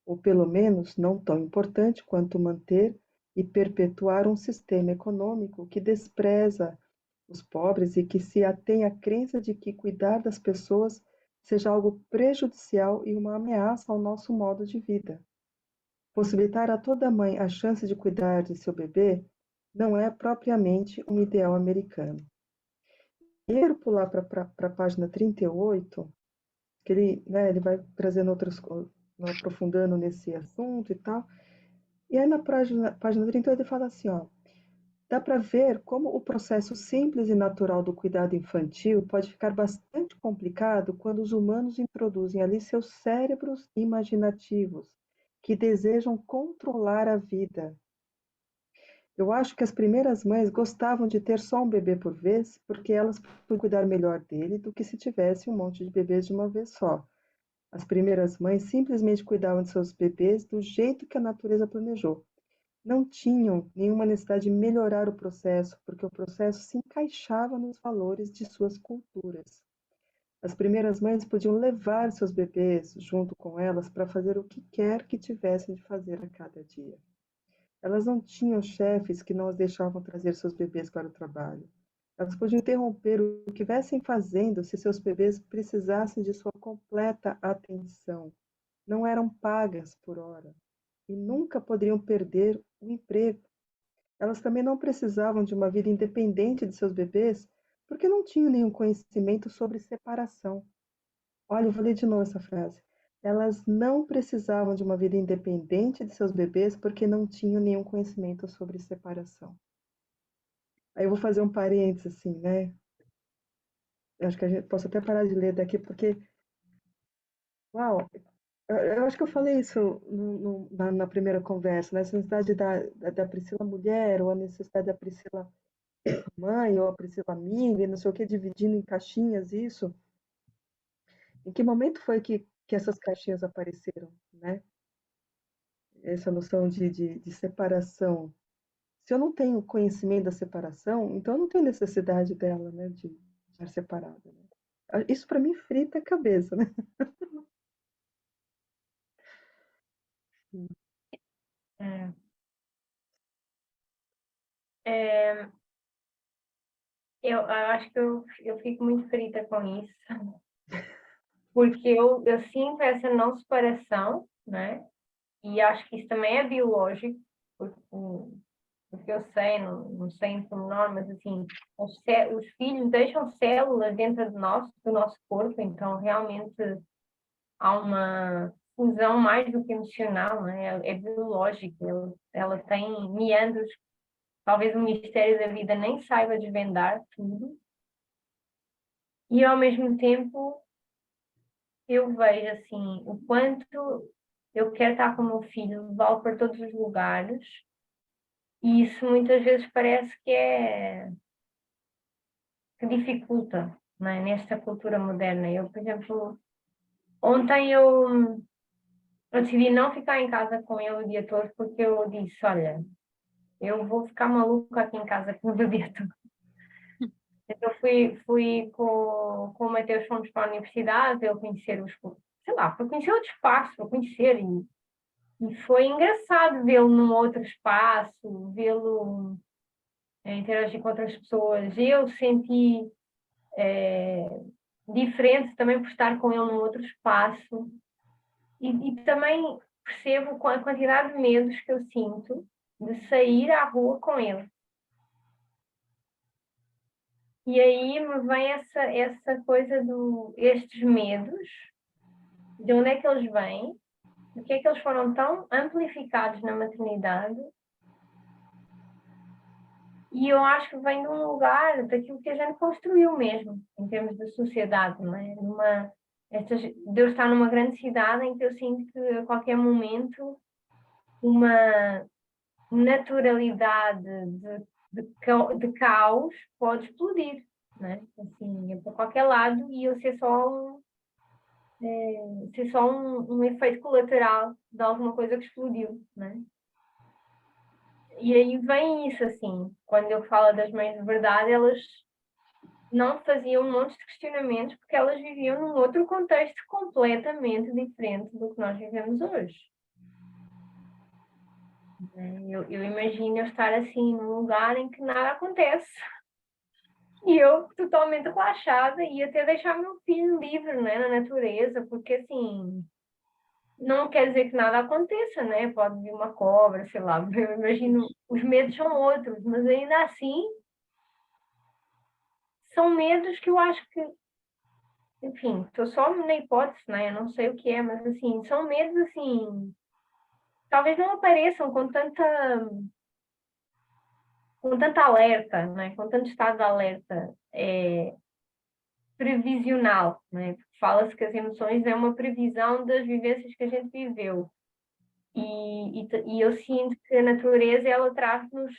ou pelo menos não tão importante quanto manter e perpetuar um sistema econômico que despreza os pobres, e que se atém à crença de que cuidar das pessoas seja algo prejudicial e uma ameaça ao nosso modo de vida. Possibilitar a toda mãe a chance de cuidar de seu bebê não é propriamente um ideal americano. Eu quero pular para a página 38, que ele vai trazendo outras coisas, aprofundando nesse assunto e tal. E aí na página 38 ele fala assim, ó, dá para ver como o processo simples e natural do cuidado infantil pode ficar bastante complicado quando os humanos introduzem ali seus cérebros imaginativos, que desejam controlar a vida. Eu acho que as primeiras mães gostavam de ter só um bebê por vez, porque elas podiam cuidar melhor dele do que se tivesse um monte de bebês de uma vez só. As primeiras mães simplesmente cuidavam de seus bebês do jeito que a natureza planejou. Não tinham nenhuma necessidade de melhorar o processo, porque o processo se encaixava nos valores de suas culturas. As primeiras mães podiam levar seus bebês junto com elas para fazer o que quer que tivessem de fazer a cada dia. Elas não tinham chefes que não as deixavam trazer seus bebês para o trabalho. Elas podiam interromper o que estivessem fazendo se seus bebês precisassem de sua completa atenção. Não eram pagas por hora e nunca poderiam perder o emprego. Elas também não precisavam de uma vida independente de seus bebês, porque não tinham nenhum conhecimento sobre separação. Olha, eu vou ler de novo essa frase. Elas não precisavam de uma vida independente de seus bebês, porque não tinham nenhum conhecimento sobre separação. Aí eu vou fazer um parênteses, assim, né? Eu acho que a gente posso até parar de ler daqui, porque, uau, eu acho que eu falei isso na primeira conversa, né? Essa necessidade da Priscila mulher, ou a necessidade da Priscila mãe, ou a Priscila amiga, e não sei o que, dividindo em caixinhas isso. Em que momento foi que essas caixinhas apareceram, né? Essa noção de separação. Se eu não tenho conhecimento da separação, então eu não tenho necessidade dela, né? De estar separada. Né? Isso para mim frita a cabeça, né? É. É, eu acho que eu fico muito frita com isso, porque eu sinto essa não separação, né? E acho que isso também é biológico, porque eu sei, não sei em pormenor, mas assim, os filhos deixam células dentro do nosso corpo, então realmente há uma fusão mais do que emocional, né? É biológica, ela tem meandros, talvez o mistério da vida nem saiba desvendar tudo, e ao mesmo tempo eu vejo assim o quanto eu quero estar com o meu filho, levá-lo para todos os lugares, e isso muitas vezes parece que dificulta, não é? Nesta cultura moderna. Eu, por exemplo, ontem eu decidi não ficar em casa com ele o dia todo, porque eu disse, olha, eu vou ficar maluca aqui em casa com o bebê todo. Então fui com o Mateus, fomos para a universidade, ele conhecer sei lá, para conhecer outro espaço, para conhecer, e foi engraçado vê-lo num outro espaço, vê-lo interagir com outras pessoas. Eu senti diferente também por estar com ele num outro espaço, e também percebo com a quantidade de medos que eu sinto de sair à rua com ele. E aí me vem essa coisa estes medos, de onde é que eles vêm, de que é que eles foram tão amplificados na maternidade, e eu acho que vem de um lugar daquilo que a gente construiu mesmo, em termos de sociedade, não é? Deus está numa grande cidade em que eu sinto que a qualquer momento uma naturalidade de caos pode explodir, né? Assim, para qualquer lado, e eu ser só um efeito colateral de alguma coisa que explodiu, né? E aí vem isso, assim, quando eu falo das mães de verdade, elas não faziam um monte de questionamentos porque elas viviam num outro contexto completamente diferente do que nós vivemos hoje. Eu imagino eu estar assim num lugar em que nada acontece. E eu totalmente relaxada e até deixar meu filho livre, né, na natureza, porque assim, não quer dizer que nada aconteça, né? Pode vir uma cobra, sei lá, eu imagino, os medos são outros, mas ainda assim, são medos que eu acho que, enfim, estou só na hipótese, né? Eu não sei o que é, mas assim, são medos assim, talvez não apareçam com tanta alerta, né? Com tanto estado de alerta previsional, né? Porque fala-se que as emoções é uma previsão das vivências que a gente viveu. E eu sinto que a natureza, ela traz-nos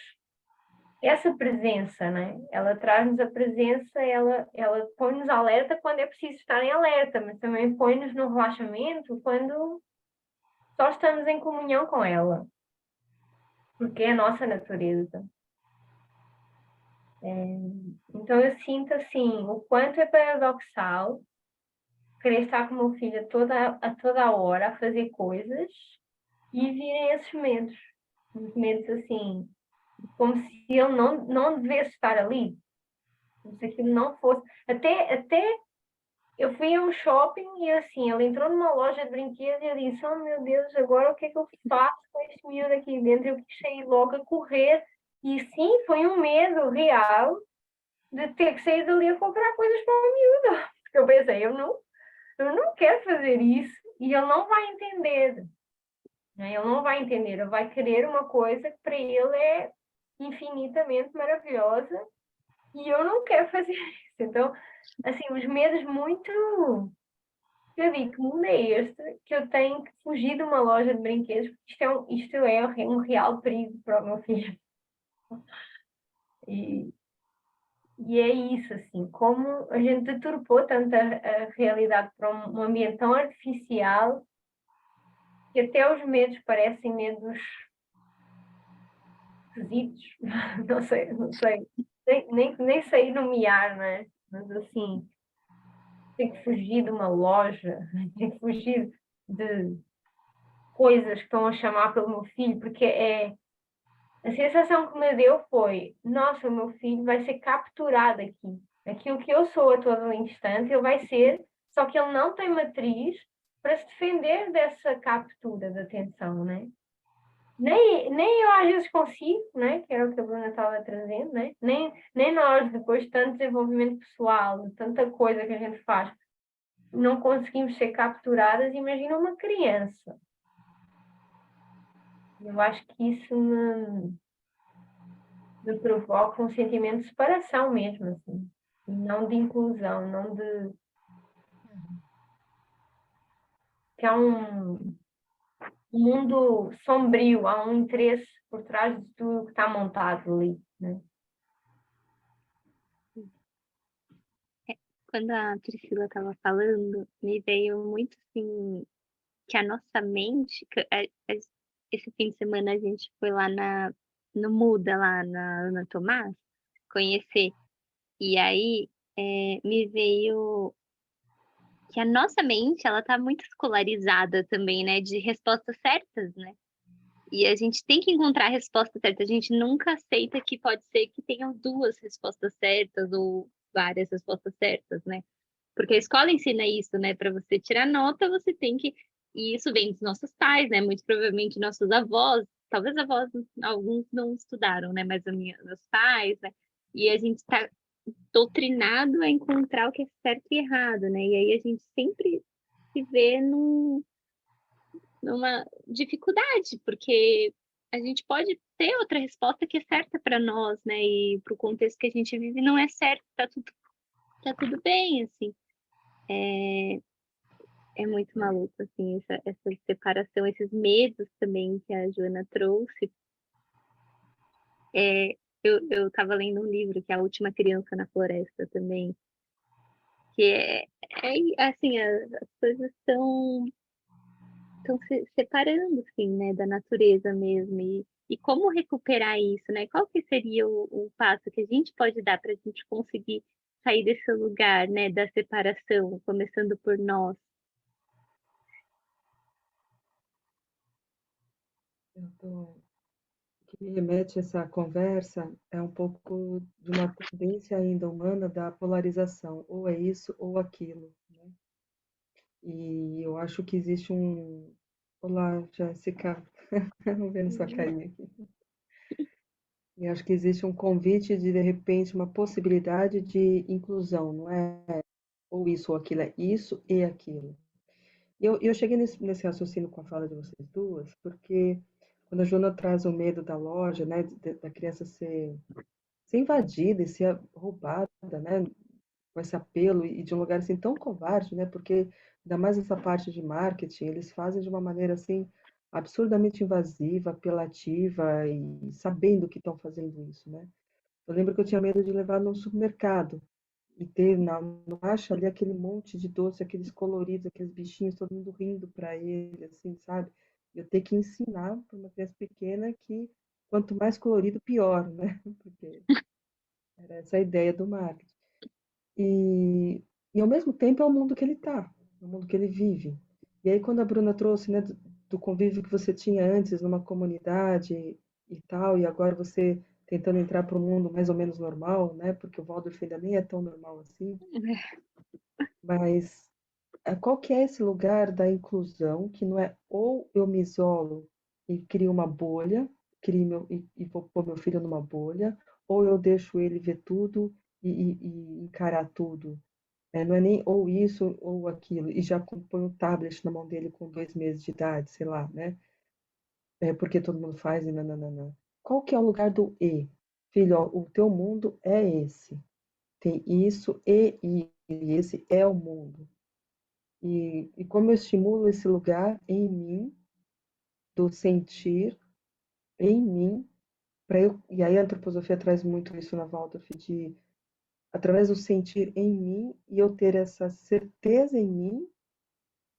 essa presença, né? Ela traz-nos a presença, ela põe-nos alerta quando é preciso estar em alerta, mas também põe-nos no relaxamento quando só estamos em comunhão com ela, porque é a nossa natureza. Então eu sinto assim, o quanto é paradoxal querer estar com o meu filho a toda hora a fazer coisas e virem esses medos. Os medos assim, como se ele não devesse estar ali. Como se aquilo não fosse. Até eu fui a um shopping e assim, ele entrou numa loja de brinquedos e eu disse, oh meu Deus, agora o que é que eu faço com este miúdo aqui dentro? Eu quis sair logo a correr. E sim, foi um medo real de ter que sair dali a comprar coisas para o miúdo. Porque eu pensei, eu não quero fazer isso e ele não vai entender. Né? Ele não vai entender, ele vai querer uma coisa que para ele é infinitamente maravilhosa e eu não quero fazer isso. Então, assim, os medos muito. Eu digo, que mundo é este que eu tenho que fugir de uma loja de brinquedos, porque isto é um real perigo para o meu filho. E, e é isso, assim, como a gente deturpou tanto a realidade para um ambiente tão artificial que até os medos parecem medos esquisitos. Não sei, nem sei nomear, né? Mas assim, tem que fugir de uma loja, tem que fugir de coisas que estão a chamar pelo meu filho, porque a sensação que me deu foi, nossa, o meu filho vai ser capturado aqui. Aquilo que eu sou a todo instante, ele vai ser, só que ele não tem matriz para se defender dessa captura de atenção, né? Nem eu às vezes consigo, né? Que era o que a Bruna estava trazendo, né? Nem nós, depois de tanto desenvolvimento pessoal, de tanta coisa que a gente faz, não conseguimos ser capturadas. Imagina uma criança. Eu acho que isso me provoca um sentimento de separação mesmo, assim. E não de inclusão, não de... Que há um mundo sombrio, há um interesse por trás de tudo que está montado ali, né? Quando a Priscila estava falando, me veio muito assim que a nossa mente, esse fim de semana a gente foi lá no Muda, lá na Ana Tomás, conhecer. E aí me veio que a nossa mente, ela tá muito escolarizada também, né, de respostas certas, né? E a gente tem que encontrar a resposta certa. A gente nunca aceita que pode ser que tenham duas respostas certas ou várias respostas certas, né? Porque a escola ensina isso, né? Para você tirar nota, você tem que. E isso vem dos nossos pais, né? Muito provavelmente nossos avós, talvez avós, alguns não estudaram, né? Mas meus pais, né? E a gente está doutrinado a encontrar o que é certo e errado, né? E aí a gente sempre se vê numa dificuldade, porque a gente pode ter outra resposta que é certa para nós, né? E para o contexto que a gente vive não é certo, tá tudo bem, assim. É muito maluco, assim, essa separação, esses medos também que a Joana trouxe. Eu estava lendo um livro, que é A Última Criança na Floresta também, que assim, as coisas estão se separando, assim, né, da natureza mesmo, e como recuperar isso, né? Qual que seria o passo que a gente pode dar para a gente conseguir sair desse lugar, né, da separação, começando por nós? Eu tô que me remete a essa conversa é um pouco de uma tendência ainda humana da polarização, ou é isso ou aquilo, né? E eu acho que existe um. Olá, Jéssica, vamos ver sua carinha aqui. E acho que existe um convite de repente, uma possibilidade de inclusão, não é ou isso ou aquilo, é isso e aquilo. E eu cheguei nesse raciocínio com a fala de vocês duas, porque quando a Joana traz o medo da loja, né, da criança ser invadida e ser roubada, né, com esse apelo e de um lugar assim tão covarde, né, porque ainda mais essa parte de marketing, eles fazem de uma maneira assim absurdamente invasiva, apelativa e sabendo que estão fazendo isso, né. Eu lembro que eu tinha medo de levar no supermercado e ter no caixa ali aquele monte de doce, aqueles coloridos, aqueles bichinhos, todo mundo rindo para ele, assim, sabe? Eu ter que ensinar para uma criança pequena que quanto mais colorido, pior, né? Porque era essa a ideia do marketing. E ao mesmo tempo é o mundo que ele está, é o mundo que ele vive. E aí quando a Bruna trouxe, né, do convívio que você tinha antes numa comunidade e tal, e agora você tentando entrar para um mundo mais ou menos normal, né? Porque o Waldorf ainda nem é tão normal assim. Mas qual que é esse lugar da inclusão que não é ou eu me isolo e crio uma bolha, e vou pôr meu filho numa bolha, ou eu deixo ele ver tudo e encarar tudo. Não é nem ou isso ou aquilo, e já põe o tablet na mão dele com 2 meses de idade, sei lá, né? Porque todo mundo faz e nananana. Qual que é o lugar do e? Filho, ó, o teu mundo é esse. Tem isso e esse é o mundo. E como eu estimulo esse lugar em mim, do sentir em mim, e aí a antroposofia traz muito isso na Waldorf, de através do sentir em mim e eu ter essa certeza em mim,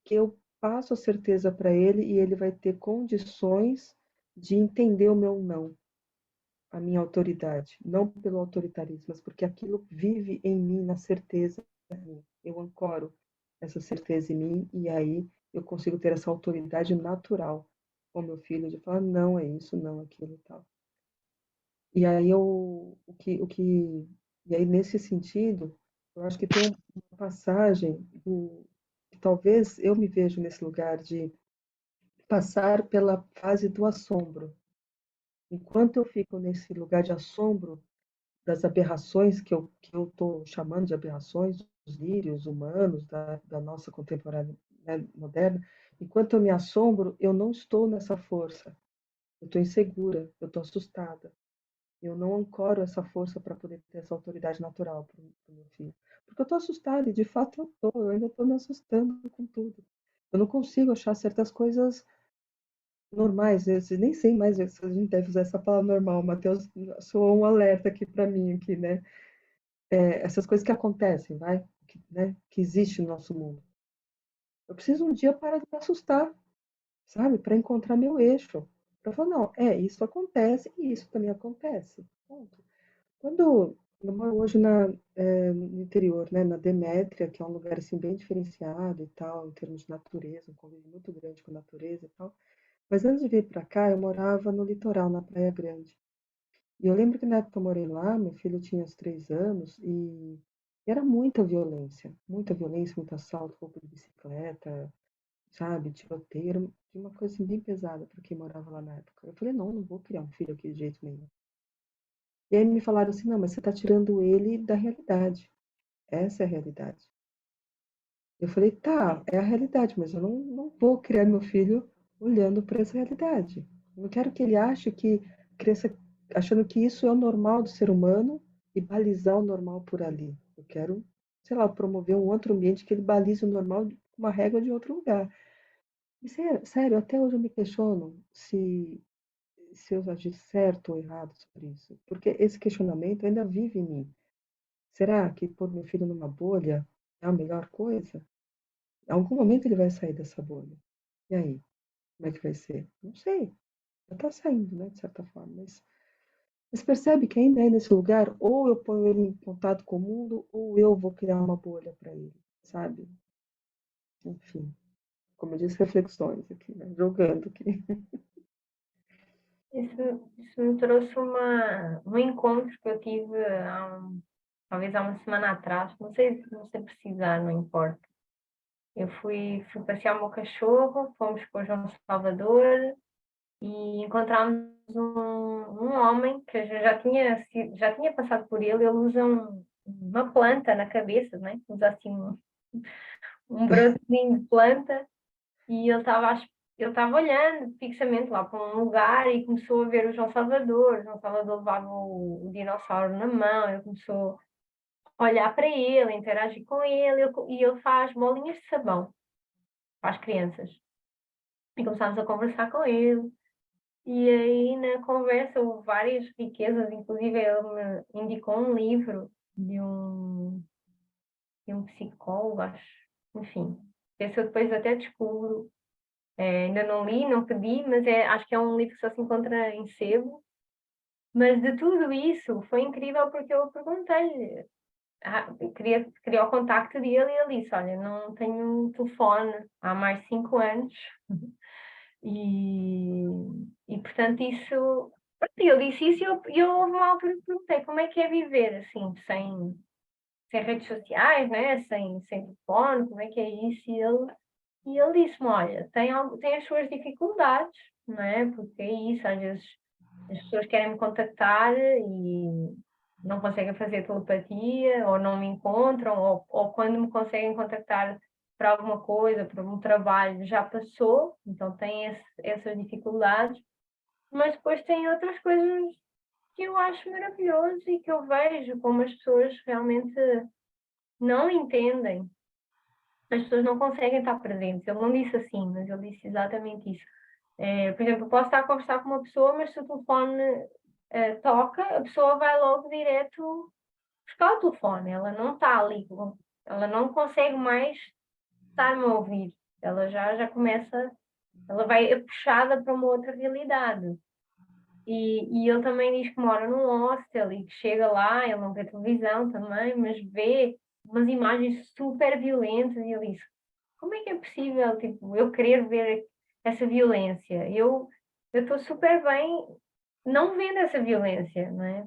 que eu passo a certeza para ele e ele vai ter condições de entender o meu não, a minha autoridade, não pelo autoritarismo, mas porque aquilo vive em mim na certeza. Eu ancoro essa certeza em mim e aí eu consigo ter essa autoridade natural com meu filho de falar não é isso, não é aquilo e tal. E aí e aí nesse sentido, eu acho que tem uma passagem que talvez eu me vejo nesse lugar de passar pela fase do assombro. Enquanto eu fico nesse lugar de assombro das aberrações que eu estou chamando de aberrações, dos lírios humanos, da nossa contemporânea, né, moderna, enquanto eu me assombro, eu não estou nessa força. Eu estou insegura, eu estou assustada. Eu não ancoro essa força para poder ter essa autoridade natural para o meu filho. Porque eu estou assustada, e de fato eu estou, eu ainda estou me assustando com tudo. Eu não consigo achar certas coisas normais, eu nem sei mais se a gente deve usar essa palavra normal, Matheus, soou um alerta aqui para mim, aqui, né? Essas coisas que acontecem, vai, né, que existe no nosso mundo. Eu preciso um dia parar de me assustar, sabe, para encontrar meu eixo, para falar, não, isso acontece e isso também acontece. Ponto. Quando eu moro hoje no interior, né, na Demétria, que é um lugar assim bem diferenciado e tal, em termos de natureza, um convívio muito grande com a natureza e tal. Mas antes de vir para cá, eu morava no litoral, na Praia Grande. E eu lembro que na época que eu morei lá, meu filho tinha uns 3 anos e era muita violência, muito assalto, roubo de bicicleta, sabe, tiroteio, era uma coisa assim, bem pesada para quem morava lá na época. Eu falei, não, não vou criar um filho aqui de jeito nenhum. E aí me falaram assim, não, mas você está tirando ele da realidade. Essa é a realidade. Eu falei, tá, é a realidade, mas eu não vou criar meu filho olhando para essa realidade. Eu não quero que ele ache que cresça achando que isso é o normal do ser humano e balizar o normal por ali. Eu quero, sei lá, promover um outro ambiente que ele balize o normal com uma régua de outro lugar. E sério, até hoje eu me questiono se eu agi certo ou errado sobre isso. Porque esse questionamento ainda vive em mim. Será que pôr meu filho numa bolha é a melhor coisa? Em algum momento ele vai sair dessa bolha. E aí? Como é que vai ser? Não sei. Já está saindo, né, de certa forma. Mas percebe que ainda é nesse lugar, ou eu ponho ele em contato com o mundo, ou eu vou criar uma bolha para ele, sabe? Enfim, como eu disse, reflexões aqui, né? Jogando aqui. Isso me trouxe um encontro que eu tive talvez há uma semana atrás, não sei precisar, não importa. Eu fui passear o meu cachorro, fomos para o João Salvador e encontramos um homem que eu já tinha passado por ele usa uma planta na cabeça, né? Usa assim um brotozinho de planta e ele estava olhando fixamente lá para um lugar e começou a ver o João Salvador. O João Salvador levava o dinossauro na mão, ele começou a olhar para ele, interagir com e ele faz bolinhas de sabão para as crianças. E começámos a conversar com ele. E aí, na conversa, houve várias riquezas, inclusive ele me indicou um livro de um psicólogo, acho. Enfim, esse eu depois até descubro. Ainda não li, não pedi, mas acho que é um livro que só se encontra em sebo. Mas de tudo isso, foi incrível porque eu perguntei-lhe, queria o contacto dele e ele disse, olha, não tenho um telefone há mais de 5 anos. E, e portanto, isso. Ele disse isso e eu houve uma altura que perguntei como é que é viver assim, sem redes sociais, né? sem telefone, como é que é isso? E ele disse-me: olha, tem as suas dificuldades, não é? Porque é isso, às vezes as pessoas querem me contactar e não conseguem fazer telepatia, ou não me encontram, ou quando me conseguem contactar para alguma coisa, para um trabalho, já passou, então tem essas dificuldades, mas depois tem outras coisas que eu acho maravilhoso e que eu vejo como as pessoas realmente não entendem, as pessoas não conseguem estar presentes. Ele não disse assim, mas ele disse exatamente isso. Por exemplo, eu posso estar a conversar com uma pessoa, mas se o telefone toca, a pessoa vai logo direto buscar o telefone. Ela não está ali, ela não consegue mais estar-me a ouvir. Ela já começa, ela vai puxada para uma outra realidade. E ele também diz que mora num hostel e que chega lá, ele não vê televisão também, mas vê umas imagens super violentas e ele diz, como é que é possível, tipo, eu querer ver essa violência? Eu estou super bem não vendo essa violência, não é?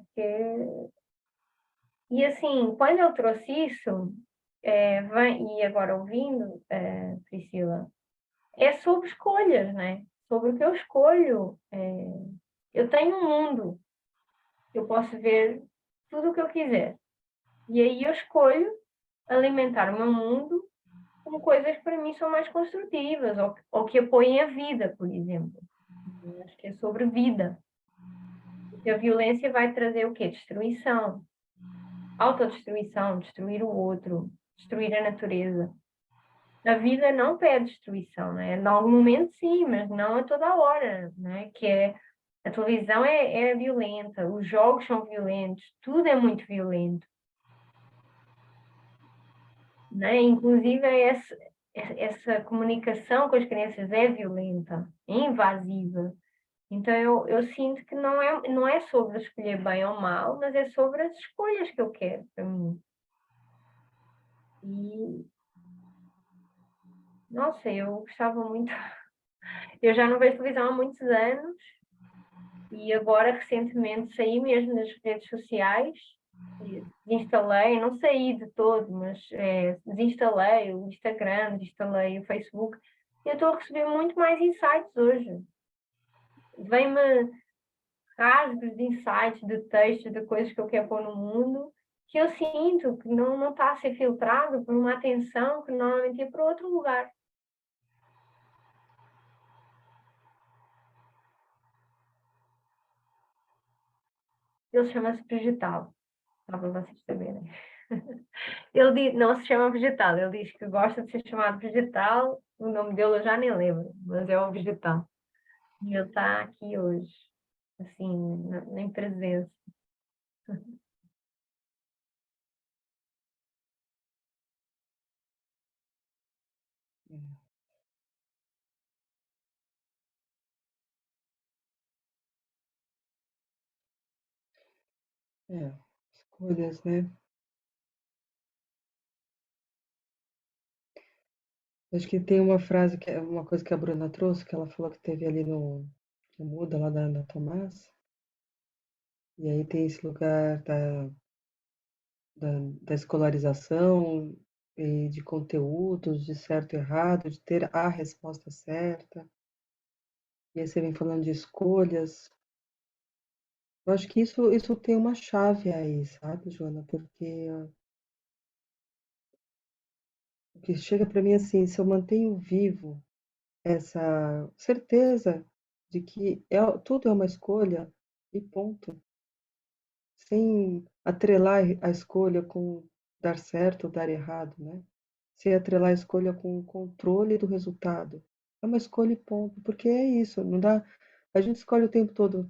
E assim, quando ele trouxe isso, e agora ouvindo, Priscila, é sobre escolhas, não é? Sobre o que eu escolho. Eu tenho um mundo, eu posso ver tudo o que eu quiser. E aí eu escolho alimentar o meu mundo com coisas que para mim são mais construtivas ou que apoiem a vida, por exemplo. Eu acho que é sobre vida. Porque a violência vai trazer o quê? Destruição, autodestruição, destruir o outro, destruir a natureza. A vida não pede destruição, né? Em algum momento sim, mas não a toda hora, né? A televisão é violenta, os jogos são violentos, tudo é muito violento, né? Inclusive essa comunicação com as crianças é violenta, é invasiva. Então eu sinto que não é sobre escolher bem ou mal, mas é sobre as escolhas que eu quero para mim. E nossa, eu gostava muito. Eu já não vejo televisão há muitos anos e agora recentemente saí mesmo das redes sociais, desinstalei, não saí de todo, mas desinstalei o Instagram, desinstalei o Facebook. Eu estou a receber muito mais insights hoje. Vem-me rasgos de insights, de textos, de coisas que eu quero pôr no mundo, que eu sinto que não está a ser filtrado por uma atenção que normalmente ia para outro lugar. Ele chama-se vegetal, só para vocês saberem. Ele diz, não se chama vegetal, ele diz que gosta de ser chamado vegetal, o nome dele eu já nem lembro, mas é o vegetal. E ele está aqui hoje, assim, em presença. Escolhas, né? Acho que tem uma frase, uma coisa que a Bruna trouxe, que ela falou que teve ali no que muda lá da Ana Tomás. E aí tem esse lugar da escolarização e de conteúdos, de certo e errado, de ter a resposta certa. E aí você vem falando de escolhas. Eu acho que isso tem uma chave aí, sabe, Joana? Porque o que chega para mim assim, se eu mantenho vivo essa certeza de que tudo é uma escolha e ponto, sem atrelar a escolha com dar certo ou dar errado, né? Sem atrelar a escolha com o controle do resultado. É uma escolha e ponto, porque é isso, não dá. A gente escolhe o tempo todo.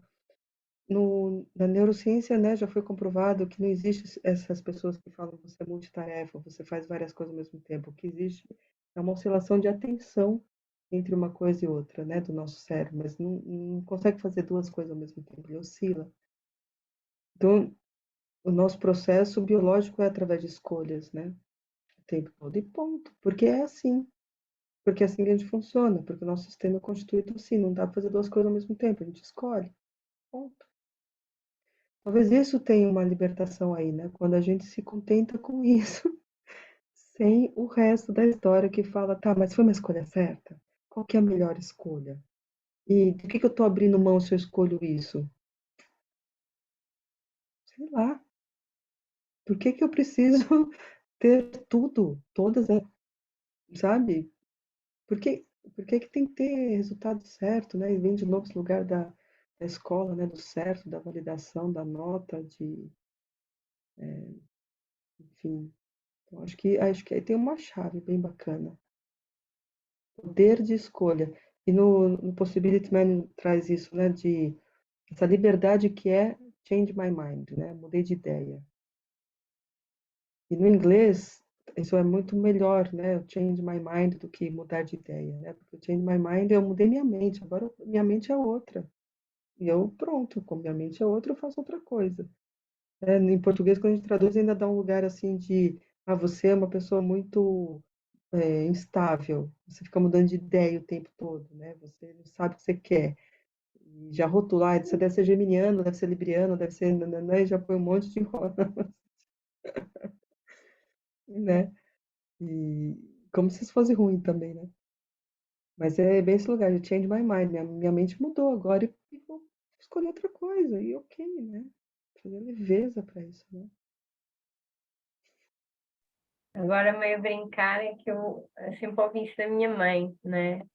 Na neurociência, né, já foi comprovado que não existe essas pessoas que falam que você é multitarefa, você faz várias coisas ao mesmo tempo. O que existe é uma oscilação de atenção entre uma coisa e outra, né, do nosso cérebro, mas não consegue fazer duas coisas ao mesmo tempo, ele oscila. Então, o nosso processo biológico é através de escolhas, né, o tempo todo, e ponto, porque é assim. Porque é assim que a gente funciona, porque o nosso sistema é constituído assim, não dá para fazer duas coisas ao mesmo tempo, a gente escolhe, ponto. Talvez isso tenha uma libertação aí, né? Quando a gente se contenta com isso, sem o resto da história que fala, tá, mas foi uma escolha certa? Qual que é a melhor escolha? E do que eu estou abrindo mão se eu escolho isso? Sei lá. Por que eu preciso ter tudo, todas, sabe? Por que, por que tem que ter resultado certo, né? E vem de novo esse lugar da escola, né? Do certo, da validação, da nota, enfim. Então, acho que aí tem uma chave bem bacana. Poder de escolha. E no Possibility Man traz isso, né? De essa liberdade que é change my mind, né? Mudei de ideia. E no inglês, isso é muito melhor, né? O change my mind do que mudar de ideia, né? Porque o change my mind, eu mudei minha mente, agora minha mente é outra. E eu, pronto, como minha mente é outra, eu faço outra coisa. Em português, quando a gente traduz, ainda dá um lugar assim de, você é uma pessoa muito instável, você fica mudando de ideia o tempo todo, né? Você não sabe o que você quer. E já rotular, você deve ser geminiano, deve ser libriano, deve ser, nananã, e já põe um monte de roda, né? E como se isso fosse ruim também, né? Mas é bem esse lugar, de change my mind. Minha mente mudou agora e vou escolher outra coisa. E ok, né? Fazer leveza para isso, né? Agora, meio brincar é que eu sempre ouvi isso da minha mãe, né?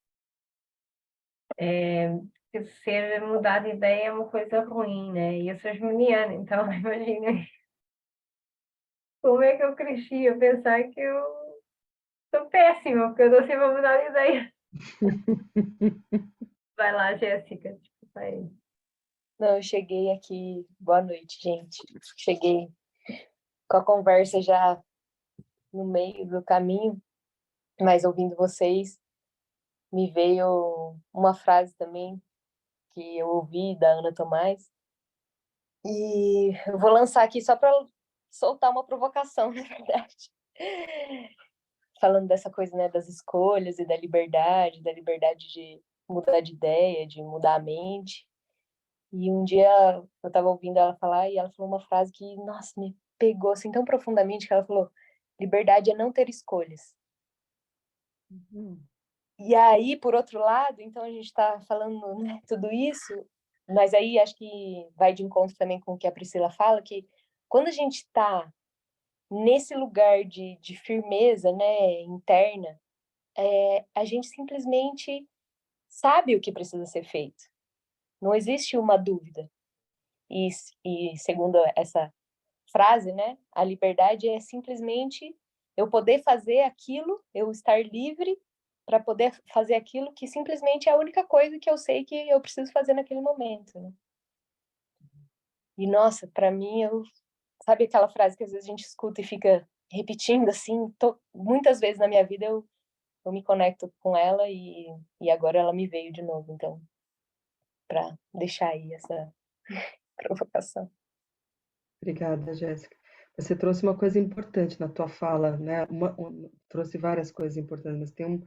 Que ser mudar de ideia é uma coisa ruim, né? E eu sou geminiana, então imagina como é que eu cresci a pensar que eu sou péssima, porque eu dou sempre a mudar de ideia. Vai lá, Jéssica, desculpa aí. Não, eu cheguei aqui. Boa noite, gente. Cheguei com a conversa já no meio do caminho, mas ouvindo vocês, me veio uma frase também que eu ouvi da Ana Tomás. E eu vou lançar aqui só para soltar uma provocação, na verdade. Falando dessa coisa, né, das escolhas e da liberdade de mudar de ideia, de mudar a mente. E um dia eu estava ouvindo ela falar e ela falou uma frase que, nossa, me pegou assim tão profundamente que ela falou: liberdade é não ter escolhas. Uhum. E aí, por outro lado, então a gente está falando, né, tudo isso, mas aí acho que vai de encontro também com o que a Priscila fala, que quando a gente está nesse lugar de firmeza, né, interna, a gente simplesmente sabe o que precisa ser feito. Não existe uma dúvida. E segundo essa frase, né, a liberdade é simplesmente eu poder fazer aquilo, eu estar livre para poder fazer aquilo que simplesmente é a única coisa que eu sei que eu preciso fazer naquele momento, né? E nossa, para mim, sabe aquela frase que às vezes a gente escuta e fica repetindo assim, muitas vezes na minha vida eu me conecto com ela e agora ela me veio de novo, então, para deixar aí essa provocação. Obrigada, Jéssica. Você trouxe uma coisa importante na tua fala, né? Trouxe várias coisas importantes, mas tem uma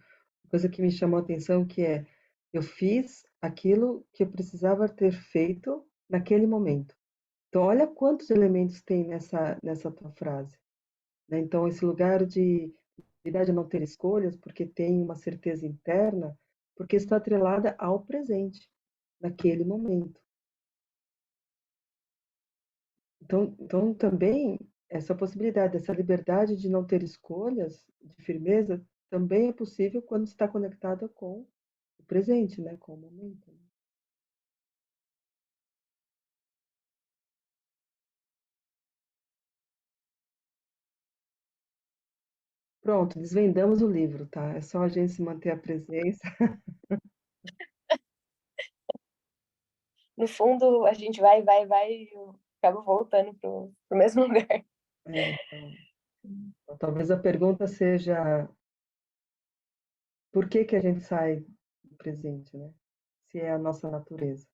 coisa que me chamou a atenção que é: eu fiz aquilo que eu precisava ter feito naquele momento. Então, olha quantos elementos tem nessa tua frase, né? Então, esse lugar de habilidade de não ter escolhas, porque tem uma certeza interna, porque está atrelada ao presente, naquele momento. Então também, essa possibilidade, essa liberdade de não ter escolhas, de firmeza, também é possível quando está conectada com o presente, né? Com o momento. Pronto, desvendamos o livro, tá? É só a gente se manter a presença. No fundo, a gente vai, e eu acabo voltando pro mesmo lugar. Então, talvez a pergunta seja por que que a gente sai do presente, né? Se é a nossa natureza.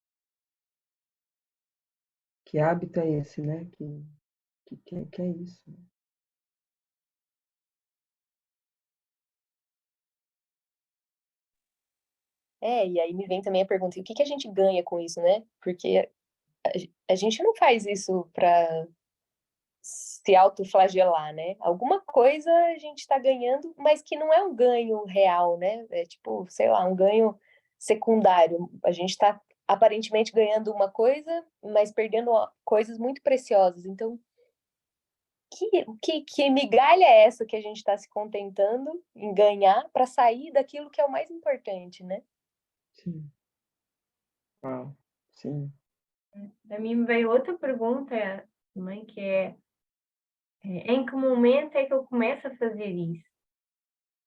Que hábito é esse, né? Que é isso, né? E aí me vem também a pergunta, e o que que a gente ganha com isso, né? Porque a gente não faz isso para se autoflagelar, né? Alguma coisa a gente está ganhando, mas que não é um ganho real, né? É tipo, sei lá, um ganho secundário. A gente está aparentemente ganhando uma coisa, mas perdendo coisas muito preciosas. Então, que migalha é essa que a gente está se contentando em ganhar para sair daquilo que é o mais importante, né? Sim. Uau, sim. A mim me veio outra pergunta também, que em que momento é que eu começo a fazer isso?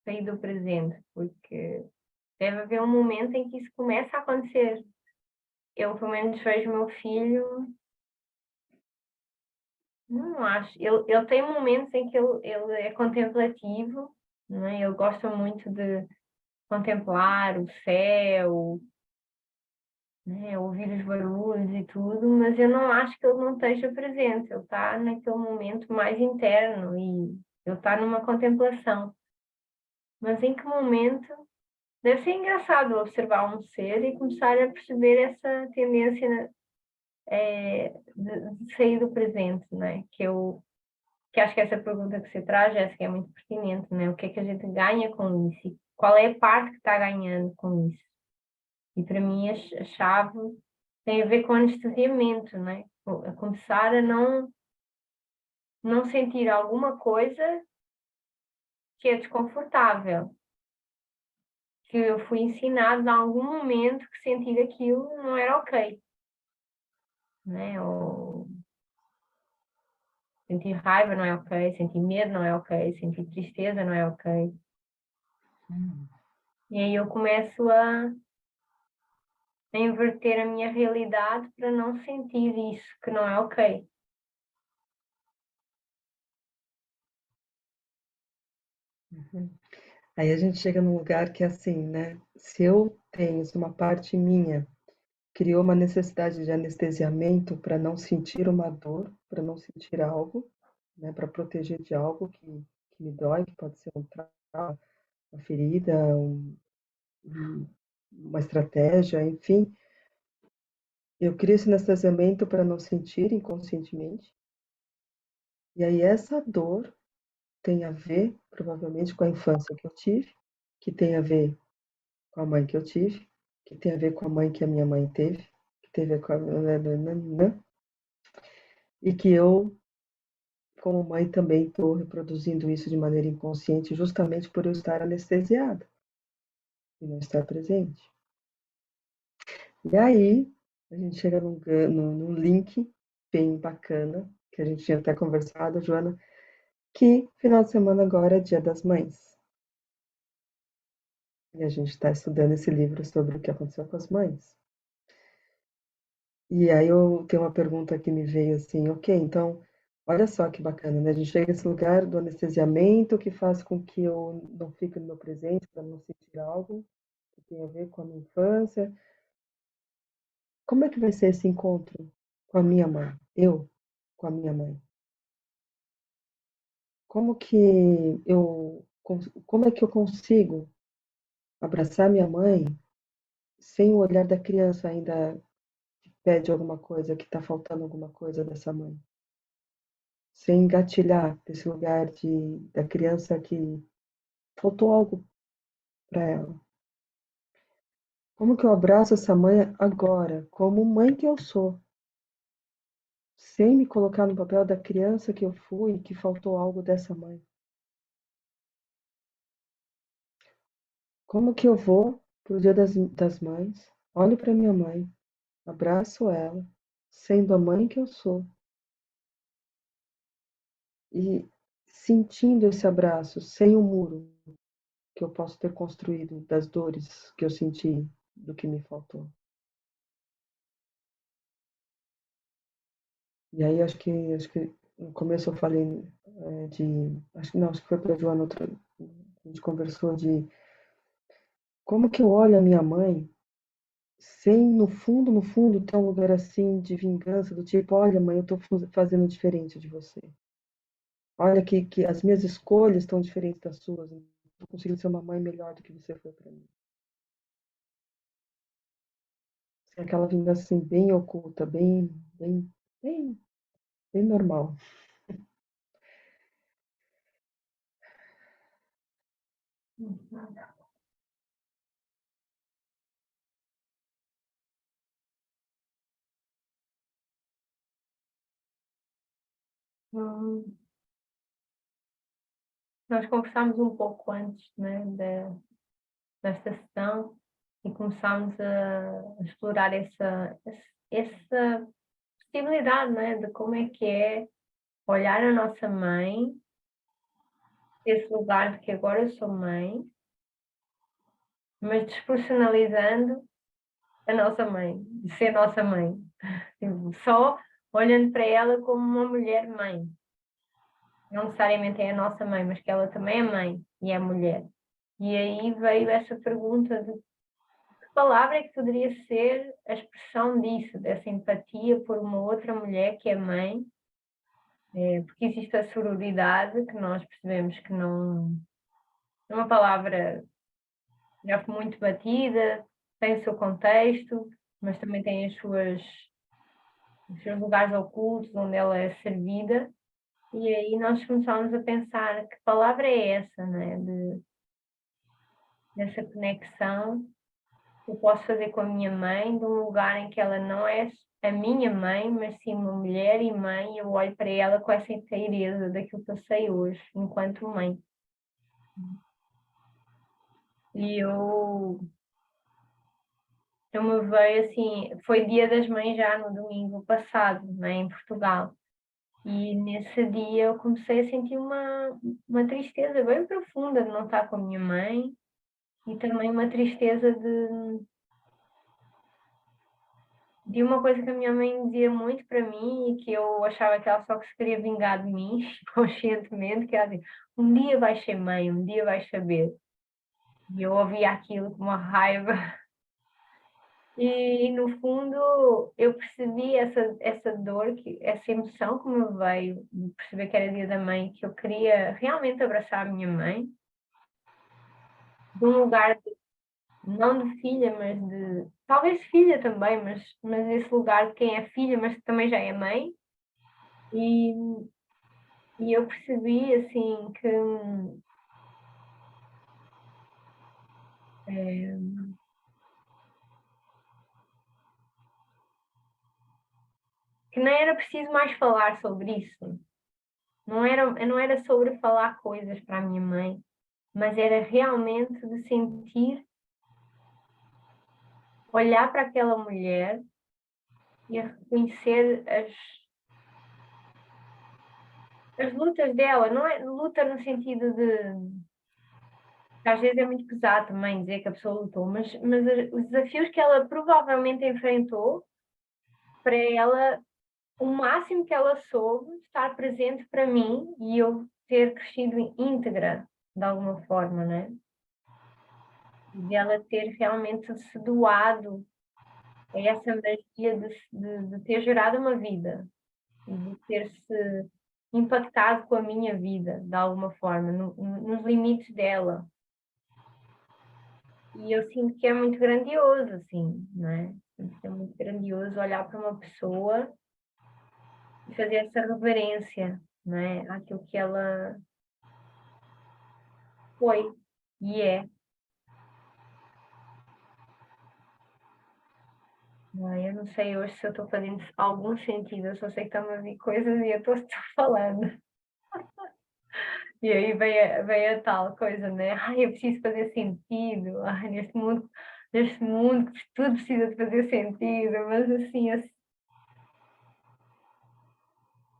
Sair do presente, porque deve haver um momento em que isso começa a acontecer. Eu, pelo menos, vejo meu filho, não acho. Ele tem momentos em que ele é contemplativo, não é? Ele gosta muito de contemplar o céu, né? Ouvir os barulhos e tudo, mas eu não acho que ele não esteja presente. Ele está naquele momento mais interno e ele está numa contemplação. Mas em que momento? Deve ser engraçado observar um ser e começar a perceber essa tendência de sair do presente, né? Que acho que essa pergunta que você traz, Jéssica, é muito pertinente, né? O que é que a gente ganha com isso? E qual é a parte que está ganhando com isso? E para mim a chave tem a ver com anestesiamento, né? A começar a não sentir alguma coisa que é desconfortável. Que eu fui ensinado em algum momento que sentir aquilo não era ok, né? Ou sentir raiva não é ok, sentir medo não é ok, sentir tristeza não é ok. E aí eu começo a inverter a minha realidade para não sentir isso, que não é ok. Uhum. Aí a gente chega num lugar que é assim, né? Se eu tenho, se uma parte minha criou uma necessidade de anestesiamento para não sentir uma dor, para não sentir algo, né? Para proteger de algo que me dói, que pode ser um trauma, uma ferida, uma estratégia, enfim. Eu crio esse anestesiamento para não sentir inconscientemente. E aí essa dor tem a ver, provavelmente, com a infância que eu tive, que tem a ver com a mãe que eu tive, que tem a ver com a mãe que a minha mãe teve, que teve a ver com a... E que eu, como mãe, também estou reproduzindo isso de maneira inconsciente, justamente por eu estar anestesiada e não estar presente. E aí, a gente chega num link bem bacana, que a gente tinha até conversado, Joana, que final de semana agora é Dia das Mães. E a gente está estudando esse livro sobre o que aconteceu com as mães. E aí eu tenho uma pergunta que me veio assim, ok, então, olha só que bacana, né? A gente chega nesse lugar do anestesiamento que faz com que eu não fique no meu presente para não sentir algo que tem a ver com a minha infância. Como é que vai ser esse encontro com a minha mãe? Eu com a minha mãe? Como que como é que eu consigo abraçar minha mãe sem o olhar da criança ainda que pede alguma coisa, que está faltando alguma coisa dessa mãe. Sem engatilhar desse lugar da criança que faltou algo para ela. Como que eu abraço essa mãe agora, como mãe que eu sou, sem me colocar no papel da criança que eu fui, que faltou algo dessa mãe? Como que eu vou pro Dia das Mães, olho para minha mãe, abraço ela, sendo a mãe que eu sou, e sentindo esse abraço sem o muro que eu posso ter construído das dores que eu senti do que me faltou. E aí acho que no começo eu falei acho que foi para a Joana a gente conversou de como que eu olho a minha mãe sem no fundo ter um lugar assim de vingança do tipo, olha mãe, eu estou fazendo diferente de você. Olha que as minhas escolhas estão diferentes das suas. Estou conseguindo ser uma mãe melhor do que você foi para mim. Aquela vingança assim, bem oculta, bem, bem normal. Hum, Nós conversámos um pouco antes, né, desta sessão e começámos a explorar essa possibilidade, né, de como é olhar a nossa mãe, esse lugar de que agora eu sou mãe, mas despersonalizando a nossa mãe, de ser nossa mãe. Tipo, só olhando para ela como uma mulher mãe. Não necessariamente é a nossa mãe, mas que ela também é mãe e é mulher. E aí veio essa pergunta de que palavra é que poderia ser a expressão disso, dessa empatia por uma outra mulher que é mãe, porque existe a sororidade, que nós percebemos que não é uma palavra já muito batida, tem o seu contexto, mas também tem os seus lugares ocultos onde ela é servida. E aí nós começámos a pensar que palavra é essa, né? Dessa conexão que eu posso fazer com a minha mãe, de um lugar em que ela não é a minha mãe, mas sim uma mulher e mãe, e eu olho para ela com essa inteireza daquilo que eu sei hoje, enquanto mãe. E eu me veio assim, foi Dia das Mães já no domingo passado, né, em Portugal. E nesse dia eu comecei a sentir uma tristeza bem profunda de não estar com a minha mãe e também uma tristeza de uma coisa que a minha mãe dizia muito para mim e que eu achava que ela só que se queria vingar de mim, conscientemente, que ela dizia, um dia vais ser mãe, um dia vais saber. E eu ouvia aquilo com uma raiva. E, no fundo, eu percebi essa dor, essa emoção que me veio, de perceber que era Dia da Mãe, que eu queria realmente abraçar a minha mãe, de um lugar, não de filha, mas talvez filha também, mas esse lugar de quem é filha, mas que também já é mãe. E, e eu percebi, assim, que não era preciso mais falar sobre isso. Não era sobre falar coisas para a minha mãe, mas era realmente de sentir, olhar para aquela mulher e a reconhecer as lutas dela. Não é luta no sentido que às vezes é muito pesado também dizer que a pessoa lutou, mas os desafios que ela provavelmente enfrentou, para ela, o máximo que ela soube estar presente para mim e eu ter crescido íntegra de alguma forma, né? De ela ter realmente se doado a essa magia de ter gerado uma vida e de ter se impactado com a minha vida de alguma forma, nos limites dela. E eu sinto que é muito grandioso, assim, não é? Sinto que é muito grandioso olhar para uma pessoa e fazer essa reverência, não é? Àquilo que ela foi e é. Não é? Eu não sei hoje se eu estou fazendo algum sentido, eu só sei que estão a vir coisas e eu estou falando. E aí vem a tal coisa, né? Ai, eu preciso fazer sentido. Ai, neste mundo tudo precisa de fazer sentido. Mas assim, eu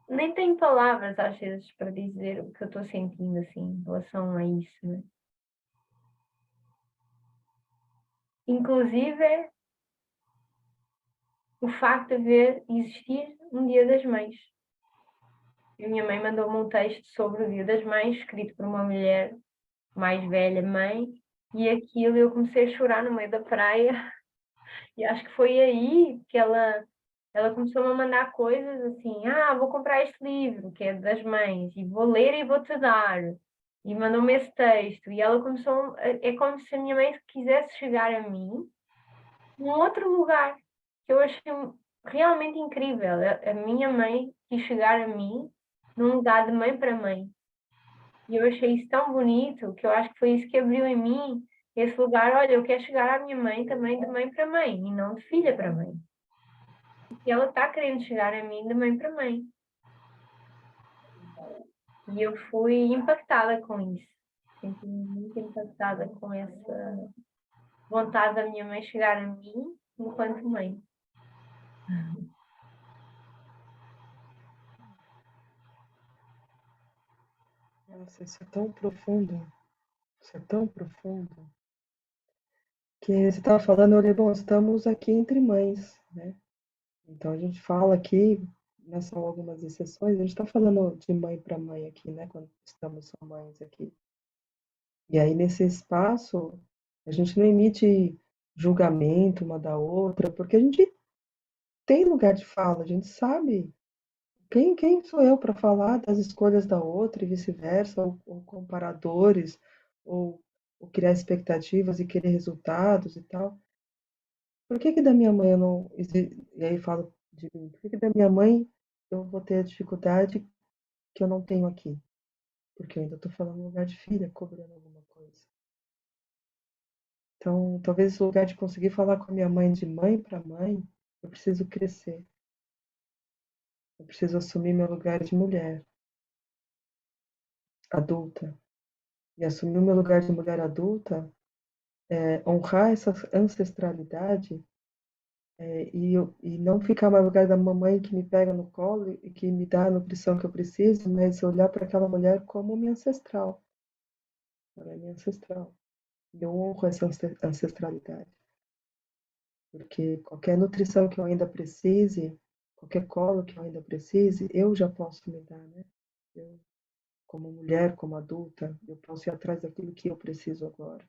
nem tenho palavras às vezes para dizer o que eu estou sentindo assim, em relação a isso, né? Inclusive o facto de haver existir um Dia das Mães. A minha mãe mandou-me um texto sobre o Dia das Mães, escrito por uma mulher mais velha, mãe, e aquilo eu comecei a chorar no meio da praia. E acho que foi aí que ela começou a mandar coisas assim, vou comprar este livro, que é das mães, e vou ler e vou-te dar. E mandou-me esse texto. E ela começou, é como se a minha mãe quisesse chegar a mim num outro lugar, que eu achei realmente incrível. A minha mãe quis chegar a mim num lugar de mãe para mãe. E eu achei isso tão bonito, que eu acho que foi isso que abriu em mim esse lugar. Olha, eu quero chegar à minha mãe também de mãe para mãe, e não de filha para mãe. E ela está querendo chegar a mim de mãe para mãe. E eu fui impactada com isso. Senti-me muito impactada com essa vontade da minha mãe chegar a mim enquanto mãe. Nossa, isso é tão profundo. Isso é tão profundo. Que você estava falando, eu olhei, bom, estamos aqui entre mães, né? Então a gente fala aqui, né, são algumas exceções, a gente está falando de mãe para mãe aqui, né? Quando estamos só mães aqui. E aí nesse espaço, a gente não emite julgamento uma da outra, porque a gente tem lugar de fala, a gente sabe quem sou eu para falar das escolhas da outra e vice-versa, ou comparadores, ou criar expectativas e querer resultados e tal. Por que que da minha mãe eu não. E aí falo de mim, por que que da minha mãe eu vou ter a dificuldade que eu não tenho aqui? Porque eu ainda estou falando no lugar de filha, cobrando alguma coisa. Então, talvez o lugar de conseguir falar com a minha mãe de mãe para mãe, eu preciso crescer. Eu preciso assumir meu lugar de mulher adulta. E assumir o meu lugar de mulher adulta, honrar essa ancestralidade, e não ficar no lugar da mamãe que me pega no colo e que me dá a nutrição que eu preciso, mas olhar para aquela mulher como minha ancestral. Ela é minha ancestral. E eu honro essa ancestralidade. Porque qualquer nutrição que eu ainda precise, qualquer colo que eu ainda precise, eu já posso me dar, né? Eu, como mulher, como adulta, eu posso ir atrás daquilo que eu preciso agora.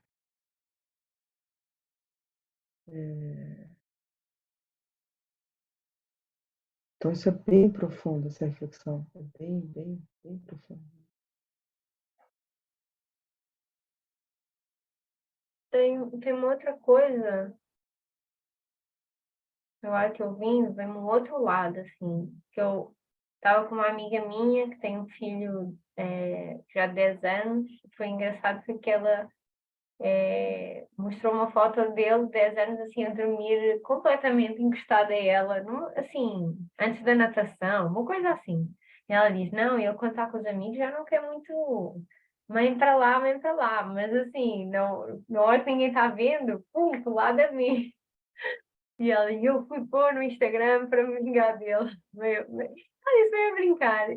Então, isso é bem profundo, essa reflexão. É bem, bem, bem profundo. Tem uma outra coisa, eu acho que eu vem um outro lado, assim, que eu estava com uma amiga minha que tem um filho já de 10 anos. Foi engraçado porque ela mostrou uma foto dele de 10 anos assim a dormir completamente encostada a ela, assim, antes da natação, uma coisa assim. E ela diz, não, eu quando está com os amigos já não quer muito mãe para lá, mas assim, não, na hora que ninguém está vendo, pum, pro lado a mim. E eu fui pôr no Instagram para me vingar dele. Olha, isso veio a brincar.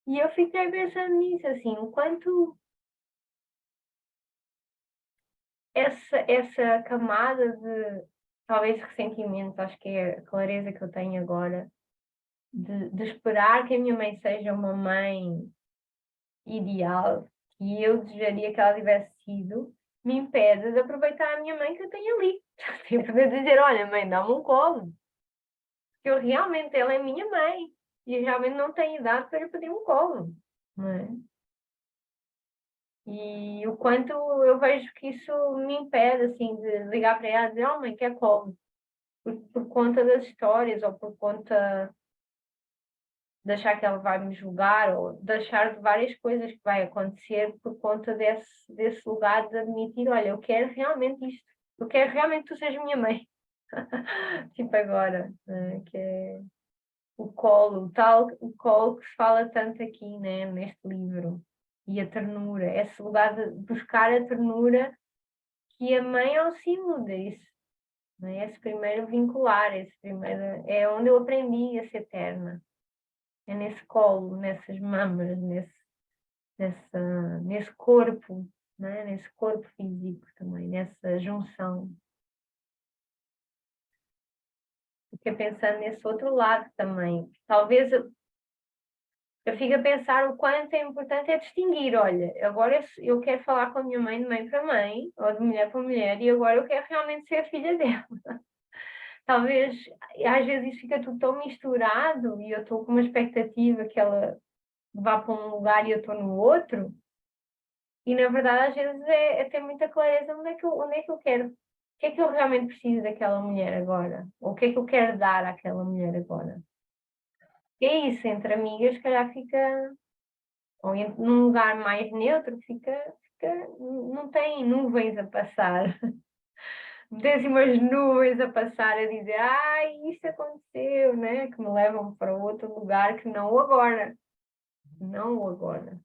E eu fiquei pensando nisso, assim, o quanto essa camada de, talvez, ressentimento, acho que é a clareza que eu tenho agora, de esperar que a minha mãe seja uma mãe ideal, que eu desejaria que ela tivesse sido, me impede de aproveitar a minha mãe que eu tenho ali. Tipo, de dizer, olha, mãe, dá-me um colo. Porque eu realmente, ela é minha mãe. E eu realmente não tenho idade para lhe pedir um colo. Não é? E o quanto eu vejo que isso me impede, assim, de ligar para ela e dizer, oh mãe, quer colo? Por conta das histórias, ou por conta de achar que ela vai me julgar, ou de achar de várias coisas que vai acontecer por conta desse lugar de admitir, olha, eu quero realmente isto, eu quero realmente que tu sejas minha mãe. Tipo agora, né? Que é o colo, o colo que se fala tanto aqui, né? Neste livro. E a ternura, esse lugar de buscar a ternura, que a mãe é o símbolo disso. Né? Esse primeiro vincular, esse primeiro, é onde eu aprendi a ser terna. É nesse colo, nessas mamas, nesse corpo, né? Nesse corpo físico também, nessa junção. Fiquei pensando nesse outro lado também. Talvez eu fico a pensar o quanto é importante é distinguir, olha, agora eu quero falar com a minha mãe de mãe para mãe, ou de mulher para mulher, e agora eu quero realmente ser a filha dela. Talvez, às vezes isso fica tudo tão misturado, e eu estou com uma expectativa que ela vá para um lugar e eu estou no outro, e na verdade às vezes é ter muita clareza onde é que eu quero. O que é que eu realmente preciso daquela mulher agora? Ou o que é que eu quero dar àquela mulher agora? E é isso, entre amigas, se calhar fica, ou num lugar mais neutro, não tem nuvens a passar. Tem assim umas nuvens a passar a dizer, ai, isto aconteceu, né? Que me levam para outro lugar que não o agora. Não o agora.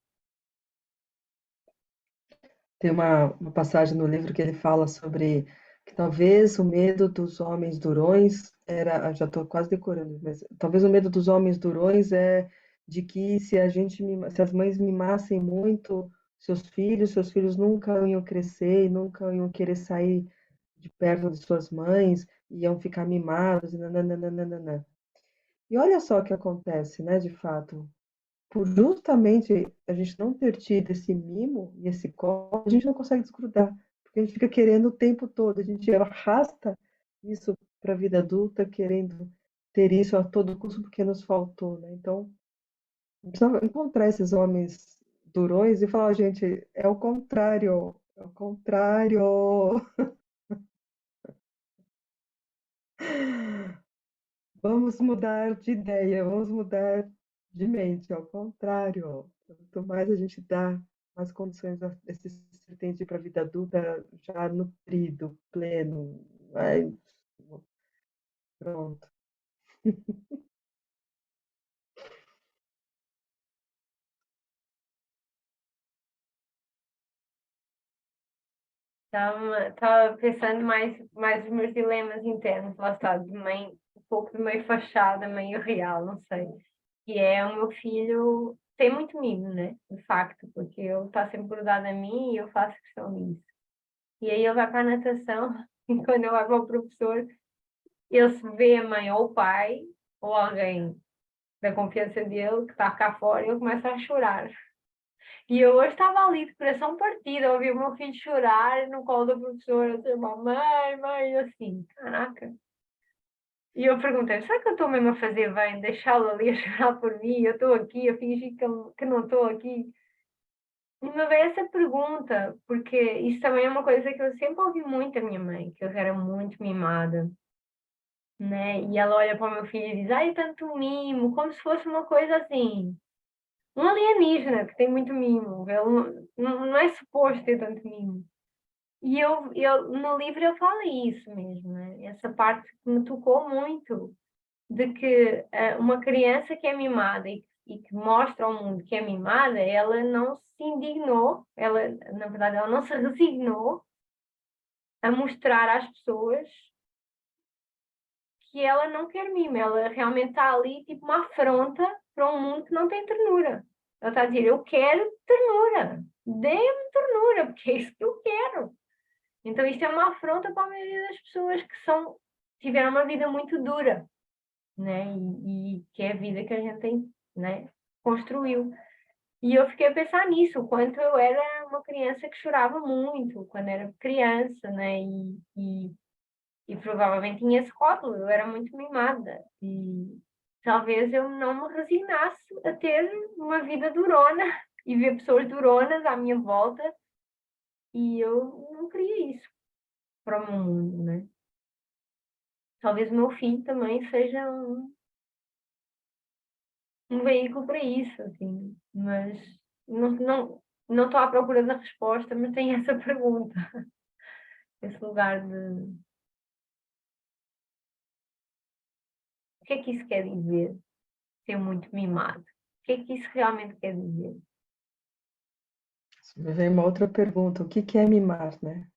Tem uma passagem no livro que ele fala sobre que talvez o medo dos homens durões era, já estou quase decorando, mas talvez o medo dos homens durões é de que se as mães mimassem muito seus filhos nunca iam crescer e nunca iam querer sair de perto de suas mães, iam ficar mimados, e nananana. E olha só o que acontece, né, de fato por justamente a gente não ter tido esse mimo e esse colo, a gente não consegue desgrudar, porque a gente fica querendo o tempo todo, a gente arrasta isso para a vida adulta, querendo ter isso a todo custo porque nos faltou, né? Então, a gente precisa encontrar esses homens durões e falar, gente, é o contrário. Vamos mudar de ideia, vamos mudar de mente, ao contrário. Quanto mais a gente dá mais condições a esse ser tende ir para a vida adulta já nutrido, pleno, ai, pronto. Estava pensando mais os meus dilemas internos, lá está, de mãe, um pouco de meio fachada, meio real, não sei. Que é o meu filho tem muito mimo, né? De facto, porque ele está sempre grudado a mim e eu faço questão disso. E aí ele vai para a natação e quando ele vai para o professor, ele se vê a mãe ou o pai ou alguém da confiança dele que está cá fora e ele começa a chorar. E eu hoje estava ali de coração partido, a ouvir o meu filho chorar no colo da professora, dizer, mãe, mãe, assim, caraca. E eu perguntei, será que eu estou mesmo a fazer bem, deixá-lo ali a chorar por mim? Eu estou aqui, a fingir que não estou aqui. E me veio essa pergunta, porque isso também é uma coisa que eu sempre ouvi muito da minha mãe, que eu era muito mimada, né? E ela olha para o meu filho e diz, ai, tanto mimo, como se fosse uma coisa assim, um alienígena que tem muito mimo, ele não é suposto ter tanto mimo. E no livro eu falo isso mesmo, né? Essa parte que me tocou muito, de que uma criança que é mimada e que mostra ao mundo que é mimada, ela não se indignou, ela, na verdade, ela não se resignou a mostrar às pessoas que ela não quer mimo, ela realmente está ali tipo uma afronta para um mundo que não tem ternura. Ela está a dizer, eu quero ternura, dê-me ternura, porque é isso que eu quero. Então isto é uma afronta para a maioria das pessoas que tiveram uma vida muito dura, né? E que é a vida que a gente tem, né? Construiu. E eu fiquei a pensar nisso, o quanto eu era uma criança que chorava muito quando era criança, né? E provavelmente tinha esse rótulo, eu era muito mimada. E talvez eu não me resignasse a ter uma vida durona e ver pessoas duronas à minha volta, e eu não queria isso para o meu mundo, né? Talvez o meu filho também seja um veículo para isso, assim, mas não estou à procura da resposta, mas tenho essa pergunta, esse lugar de o que é que isso quer dizer, ser muito mimado? O que é que isso realmente quer dizer? Me vem uma outra pergunta, o que que é mimar, né?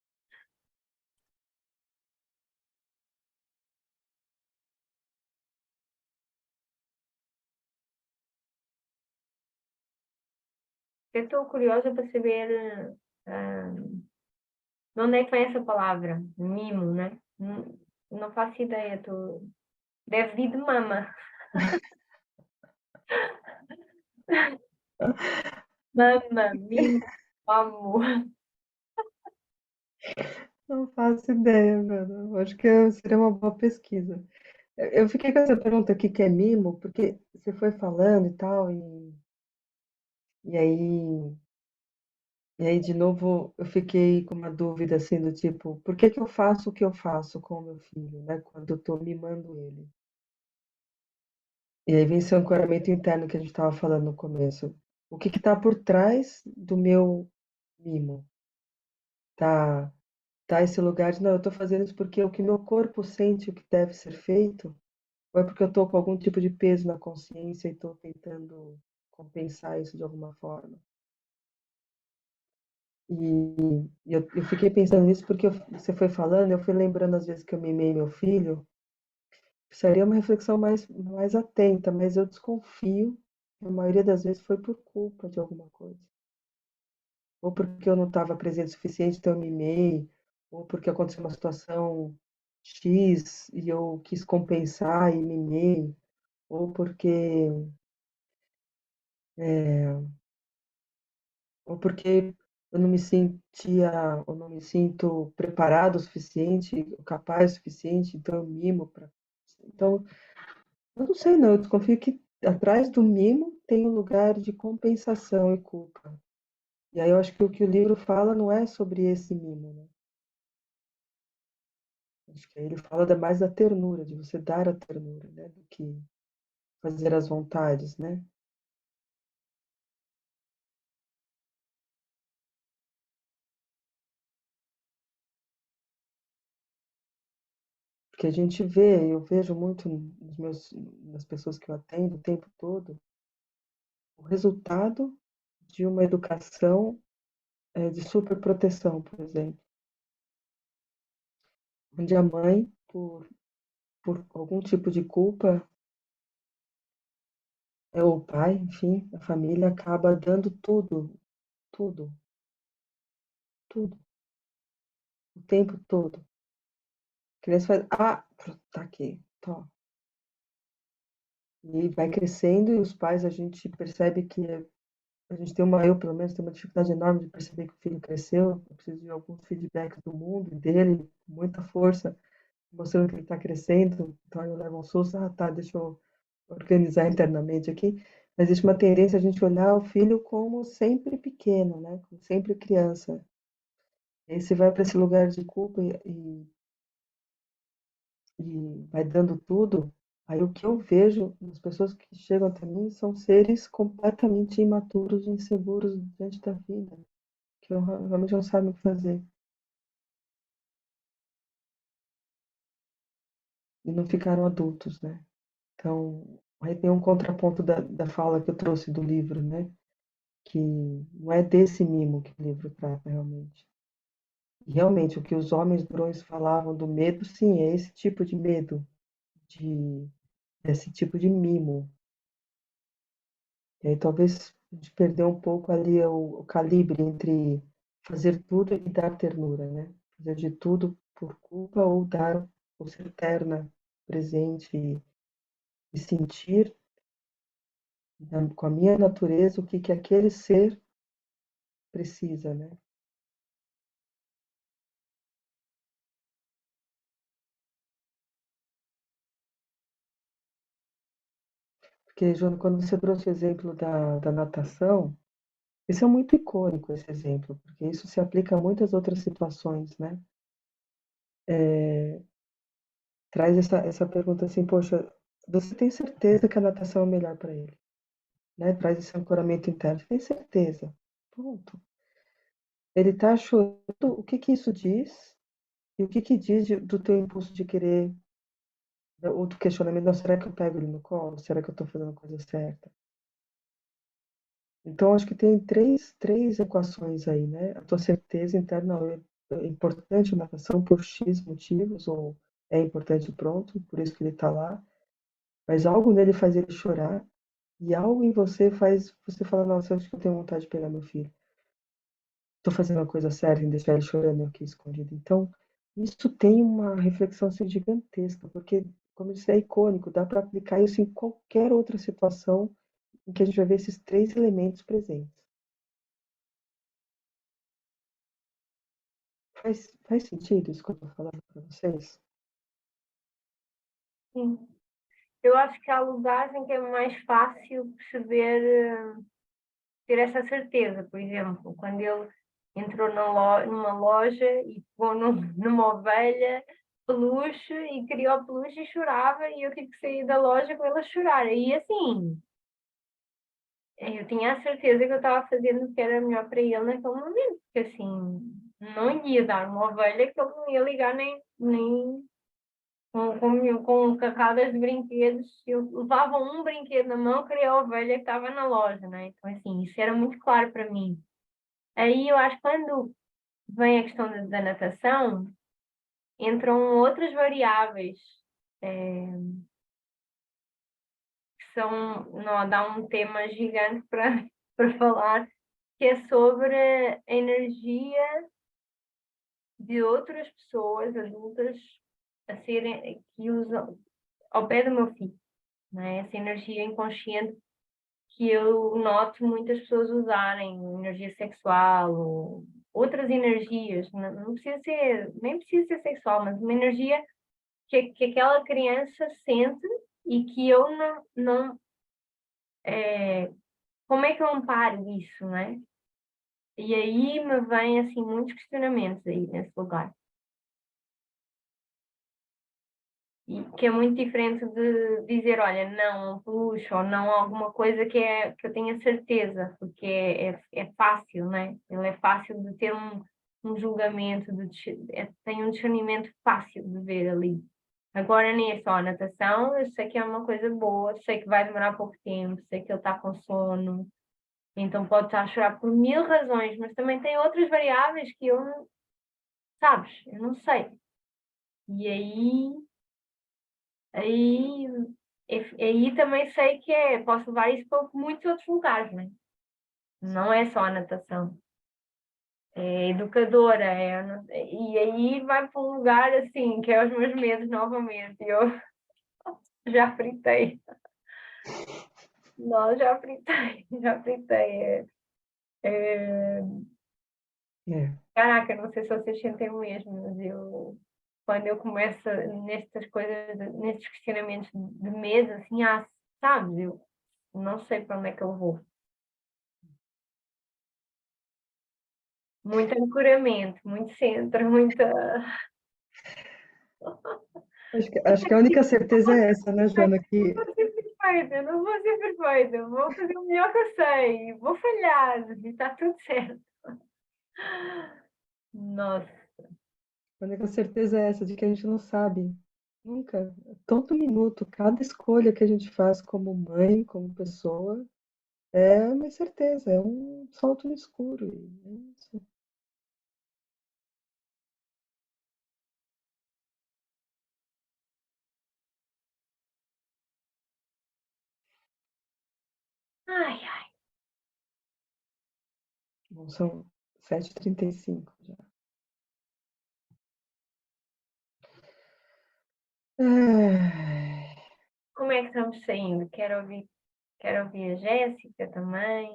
Eu estou curiosa para saber de onde é que vem essa palavra, mimo, né? Não faço ideia, deve vir de mama. Mama, mimo, amo. Não faço ideia, mano. Acho que seria uma boa pesquisa. Eu fiquei com essa pergunta aqui, que é mimo, porque você foi falando e tal, e aí, e aí de novo eu fiquei com uma dúvida assim do tipo, por que que eu faço o que eu faço com o meu filho, né? Quando eu tô mimando ele. E aí vem esse ancoramento interno que a gente estava falando no começo. O que que tá por trás do meu mimo? Tá, tá esse lugar de, não, eu tô fazendo isso porque o que meu corpo sente o que deve ser feito, ou é porque eu tô com algum tipo de peso na consciência e tô tentando compensar isso de alguma forma? E eu fiquei pensando nisso porque você foi falando, eu fui lembrando às vezes que eu mimei meu filho. Seria uma reflexão mais atenta, mas eu desconfio que a maioria das vezes foi por culpa de alguma coisa. Ou porque eu não estava presente o suficiente, então eu mimei, ou porque aconteceu uma situação X e eu quis compensar e mimei, ou porque, ou porque eu não me sentia, ou não me sinto preparado o suficiente, capaz o suficiente, então eu mimo para. Então, eu não sei, não. Eu desconfio que atrás do mimo tem um lugar de compensação e culpa. E aí eu acho que o livro fala não é sobre esse mimo, né? Acho que aí ele fala mais da ternura, de você dar a ternura, né? Do que fazer as vontades, né? Porque a gente vê, eu vejo muito nas pessoas que eu atendo o tempo todo, o resultado de uma educação de superproteção, por exemplo. Onde a mãe, por algum tipo de culpa, o pai, enfim, a família acaba dando tudo, tudo, tudo, o tempo todo. A criança faz, pronto, tá aqui, tó. E vai crescendo e os pais, a gente percebe que a gente tem eu pelo menos, tenho uma dificuldade enorme de perceber que o filho cresceu. Eu preciso de alguns feedbacks do mundo e dele, com muita força, mostrando que ele está crescendo. Então eu levo um susto, tá, deixa eu organizar internamente aqui. Mas existe uma tendência a gente olhar o filho como sempre pequeno, né? Como sempre criança. E aí você vai para esse lugar de culpa e vai dando tudo. Aí o que eu vejo nas pessoas que chegam até mim são seres completamente imaturos e inseguros diante da vida, que realmente não sabem o que fazer. E não ficaram adultos, né? Então, aí tem um contraponto da fala que eu trouxe do livro, né? Que não é desse mimo que o livro trata realmente. E realmente, o que os homens durões falavam do medo, sim, é esse tipo de medo, de, esse tipo de mimo. E aí talvez a gente perdeu um pouco ali o calibre entre fazer tudo e dar ternura, né? Fazer de tudo por culpa ou dar, ou ser terna, presente e sentir com a minha natureza o que que aquele ser precisa, né? Porque, Joana, quando você trouxe o exemplo da natação, Esse é muito icônico, esse exemplo, porque isso se aplica a muitas outras situações, né? Traz essa pergunta assim, poxa, você tem certeza que a natação é melhor para ele? Né? Traz esse ancoramento interno, você tem certeza? Ponto. Ele está chorando, o que que isso diz? E o que que diz do teu impulso de querer, ou do questionamento, não, será que eu pego ele no colo? Será que eu estou fazendo a coisa certa? Então, acho que tem três equações aí, né? A tua certeza interna, não, é importante a natação por X motivos, ou é importante pronto, por isso que ele está lá, mas algo nele faz ele chorar, e algo em você faz você falar, nossa, acho que eu tenho vontade de pegar meu filho. Estou fazendo a coisa certa em deixar ele chorando aqui escondido. Então, isso tem uma reflexão assim, gigantesca, porque, como eu disse, é icônico, dá para aplicar isso em qualquer outra situação em que a gente vai ver esses três elementos presentes. Faz sentido isso que eu estou falando para vocês? Sim. Eu acho que há lugares em que é mais fácil perceber, ter essa certeza. Por exemplo, quando ele entrou numa loja e pegou numa ovelha peluche e queria o peluche e chorava, e eu tive que sair da loja com ele a chorar. E assim, eu tinha a certeza que eu estava fazendo o que era melhor para ele naquele momento, porque assim, não ia dar uma ovelha que ele não ia ligar nem com carradas de brinquedos. Eu levava um brinquedo na mão, queria a ovelha que estava na loja, né? Então, assim, isso era muito claro para mim. Aí eu acho que quando vem a questão da natação, entram outras variáveis, que são, não, dá um tema gigante para para falar, que é sobre a energia de outras pessoas adultas que usam ao pé do meu filho, né? Essa energia inconsciente que eu noto muitas pessoas usarem, energia sexual ou outras energias, não precisa ser, nem precisa ser sexual, mas uma energia que aquela criança sente e que eu não como é que eu amparo isso, né? E aí me vem assim muitos questionamentos aí nesse lugar. E que é muito diferente de dizer, olha, não um peluche ou não alguma coisa que eu tenha certeza, porque é fácil, né? Ele é fácil de ter um julgamento, tem um discernimento fácil de ver ali. Agora nem é só a natação, eu sei que é uma coisa boa, sei que vai demorar pouco tempo, sei que ele está com sono, então pode estar a chorar por mil razões, mas também tem outras variáveis que eu, sabes, eu não sei. E aí, aí também sei que posso levar isso para muitos outros lugares, né? Não é só a natação. É educadora, e aí vai para um lugar assim, que é os meus medos novamente. Eu já fritei. Não, já fritei, já fritei. É. Caraca, não sei se vocês sentem o mesmo, mas quando eu começo nestas coisas, nestes questionamentos de medo, assim, sabes, eu não sei para onde é que eu vou. Muito ancoramento, muito centro, muita. Acho que a única certeza é essa, né, Joana? Que Vou ser perfeita, não vou ser perfeita, vou fazer o melhor que eu sei, vou falhar, e está tudo certo. Nossa, a única certeza é essa, de que a gente não sabe nunca, todo minuto, cada escolha que a gente faz como mãe, como pessoa, é uma certeza, é um salto no escuro. E é isso. ai, ai, Bom, são 7h35 já. Ai, como é que estamos saindo? Quero ouvir a Jéssica também,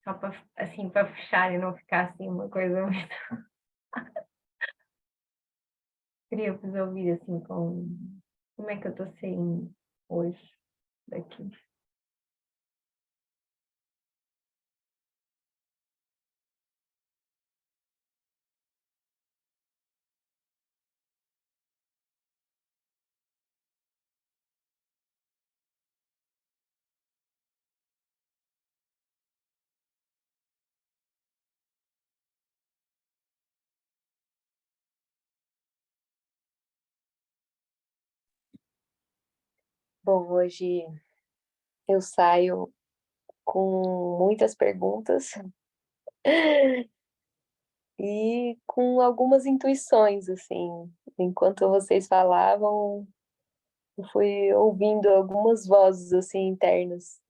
só para, assim, para fechar e não ficar assim uma coisa muito. Queria vos ouvir assim com como é que eu estou saindo hoje daqui. Bom, hoje eu saio com muitas perguntas e com algumas intuições, assim. Enquanto vocês falavam, eu fui ouvindo algumas vozes, assim, internas.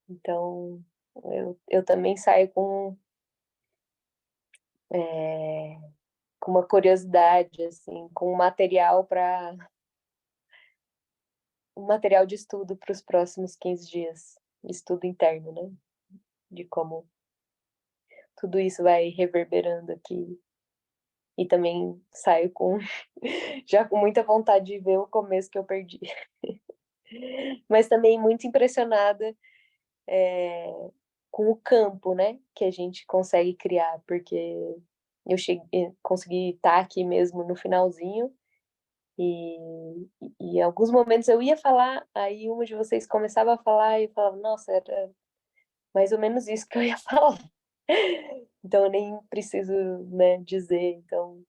Então, eu também saio com uma curiosidade, assim, com material para um material de estudo para os próximos 15 dias, estudo interno, né? De como tudo isso vai reverberando aqui. E também saio com já com muita vontade de ver o começo que eu perdi. Mas também muito impressionada com o campo, né? Que a gente consegue criar, porque eu consegui estar aqui mesmo no finalzinho. E em alguns momentos eu ia falar, aí uma de vocês começava a falar e eu falava, nossa, era mais ou menos isso que eu ia falar. Então eu nem preciso, né, dizer. Então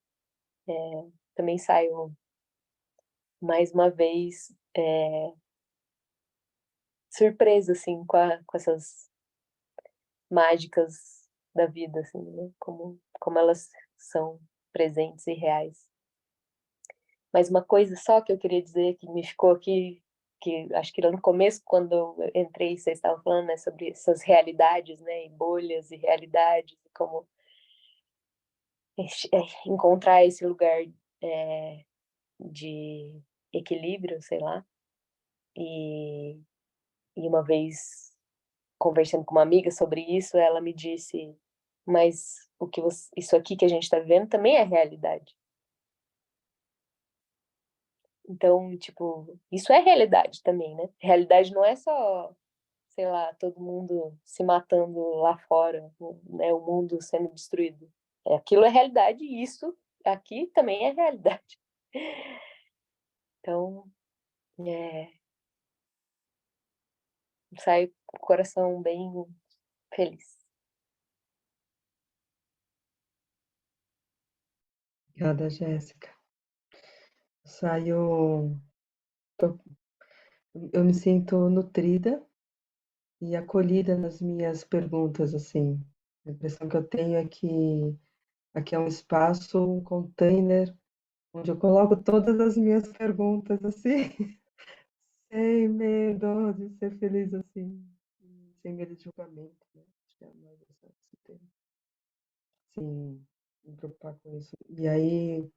também saio mais uma vez surpresa, assim, com essas mágicas da vida, assim, né? Como elas são presentes e reais. Mas uma coisa só que eu queria dizer que me ficou aqui, que acho que lá no começo, quando eu entrei, vocês estavam falando, né, sobre essas realidades, né, e bolhas e realidades, e como encontrar esse lugar de equilíbrio, sei lá. E, e uma vez, conversando com uma amiga sobre isso, ela me disse, mas isso aqui que a gente está vivendo também é realidade. Então, tipo, isso é realidade também, né? Realidade não é só, sei lá, todo mundo se matando lá fora, né? O mundo sendo destruído. Aquilo é realidade e isso aqui também é realidade. Então, saio com o coração bem feliz. Obrigada, Jéssica. Saio, tô- eu me sinto nutrida e acolhida nas minhas perguntas, assim. A impressão que eu tenho é que aqui é um espaço, um container, onde eu coloco todas as minhas perguntas, assim, sem medo de ser feliz, assim, sem medo de julgamento, né? Acho que é mais esse termo. Sim, me preocupar com isso. E aí,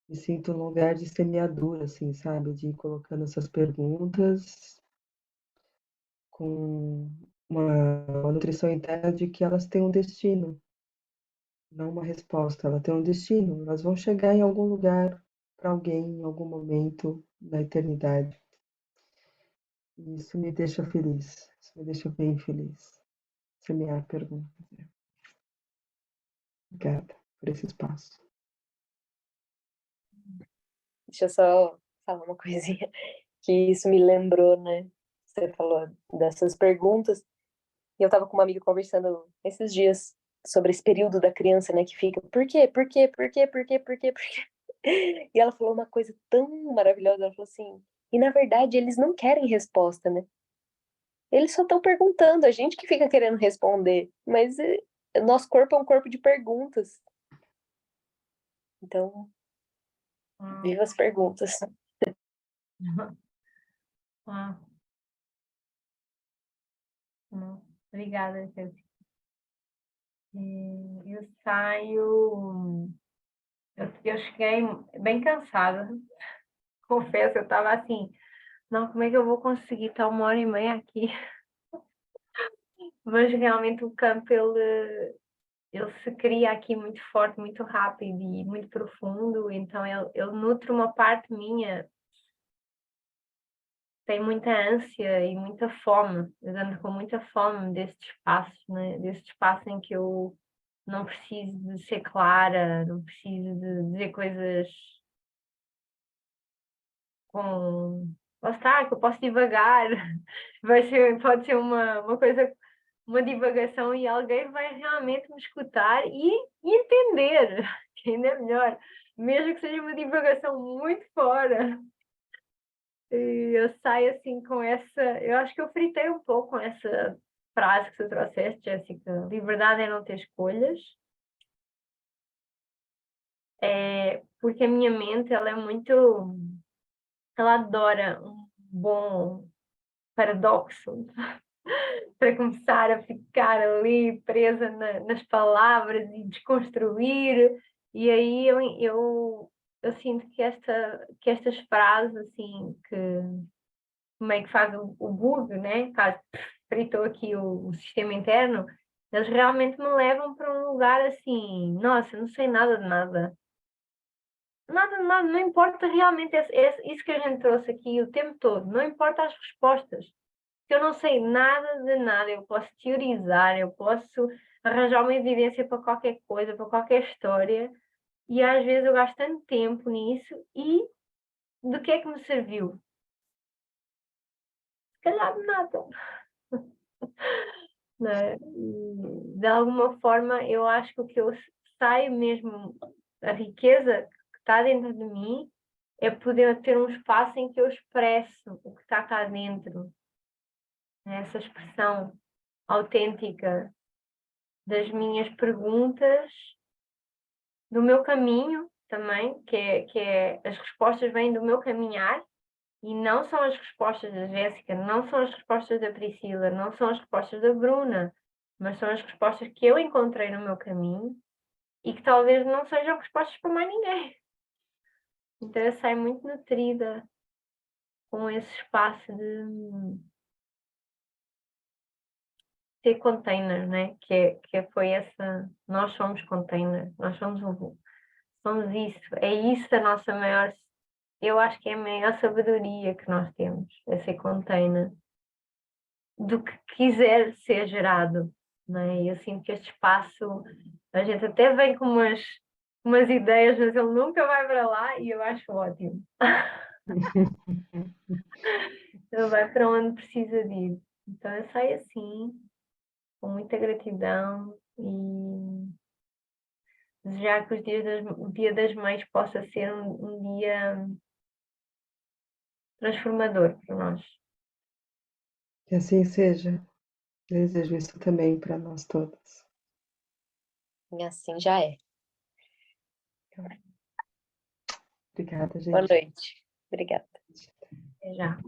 me sinto num lugar de semeadura, assim, sabe? De ir colocando essas perguntas com uma nutrição interna de que elas têm um destino, não uma resposta. Ela tem um destino, elas vão chegar em algum lugar para alguém, em algum momento da eternidade. E isso me deixa feliz, isso me deixa bem feliz. Semear perguntas. Né? Obrigada por esse espaço. Deixa eu só falar uma coisinha, que isso me lembrou, né? Você falou dessas perguntas, e eu estava com uma amiga conversando esses dias sobre esse período da criança, né, que fica, por quê, por quê, por quê, por quê, por quê, por quê? E ela falou uma coisa tão maravilhosa, ela falou assim, e na verdade eles não querem resposta, né? Eles só estão perguntando, a gente que fica querendo responder, mas nosso corpo é um corpo de perguntas. Então, viva as perguntas. Ah, obrigada, Jéssica. Eu saio. Eu cheguei bem cansada, confesso, eu estava assim, não, como é que eu vou conseguir estar 1h30 aqui? Mas realmente o campo, ele se cria aqui muito forte, muito rápido e muito profundo, então ele nutre uma parte minha, tem muita ânsia e muita fome, eu ando com muita fome deste espaço, né? Deste espaço em que eu não preciso de ser clara, não preciso de dizer coisas com... Lá está, que eu posso divagar, pode ser uma coisa, uma divagação e alguém vai realmente me escutar e entender, que ainda é melhor, mesmo que seja uma divagação muito fora. E eu saio assim com essa. Eu acho que eu fritei um pouco com essa frase que tu trouxeste, Jéssica. Liberdade é não ter escolhas. Porque a minha mente, ela é muito. Ela adora um bom paradoxo para começar a ficar ali presa nas palavras e desconstruir. E aí eu sinto que estas frases, assim, que meio que faz o bug, né? Caso fritou aqui o sistema interno, eles realmente me levam para um lugar assim, nossa, não sei nada de nada. Nada, nada, não importa realmente isso que a gente trouxe aqui o tempo todo, não importa as respostas. Se eu não sei nada de nada, eu posso teorizar, eu posso arranjar uma evidência para qualquer coisa, para qualquer história, e às vezes eu gasto tanto tempo nisso, e do que é que me serviu? Se calhar de nada. Né? E, de alguma forma, eu acho que o que eu saio mesmo, a riqueza que está dentro de mim, é poder ter um espaço em que eu expresso o que está cá dentro, né? Essa expressão autêntica das minhas perguntas, do meu caminho também, que é as respostas vêm do meu caminhar, e não são as respostas da Jéssica, não são as respostas da Priscila, não são as respostas da Bruna, mas são as respostas que eu encontrei no meu caminho e que talvez não sejam respostas para mais ninguém. Então eu saio muito nutrida com esse espaço de ter container, né? Foi essa. Nós somos container, nós somos somos isso, é isso a nossa maior. Eu acho que é a maior sabedoria que nós temos, é ser container do que quiser ser gerado, não é? Eu sinto que este espaço, a gente até vem com umas ideias, mas ele nunca vai para lá e eu acho ótimo. Ele vai para onde precisa de ir. Então eu saio assim, com muita gratidão e desejar que o Dia das Mães possa ser um dia transformador para nós. Que assim seja. Desejo isso também para nós todas. E assim já é. Obrigada, Boa gente. noite. Obrigada. Até já.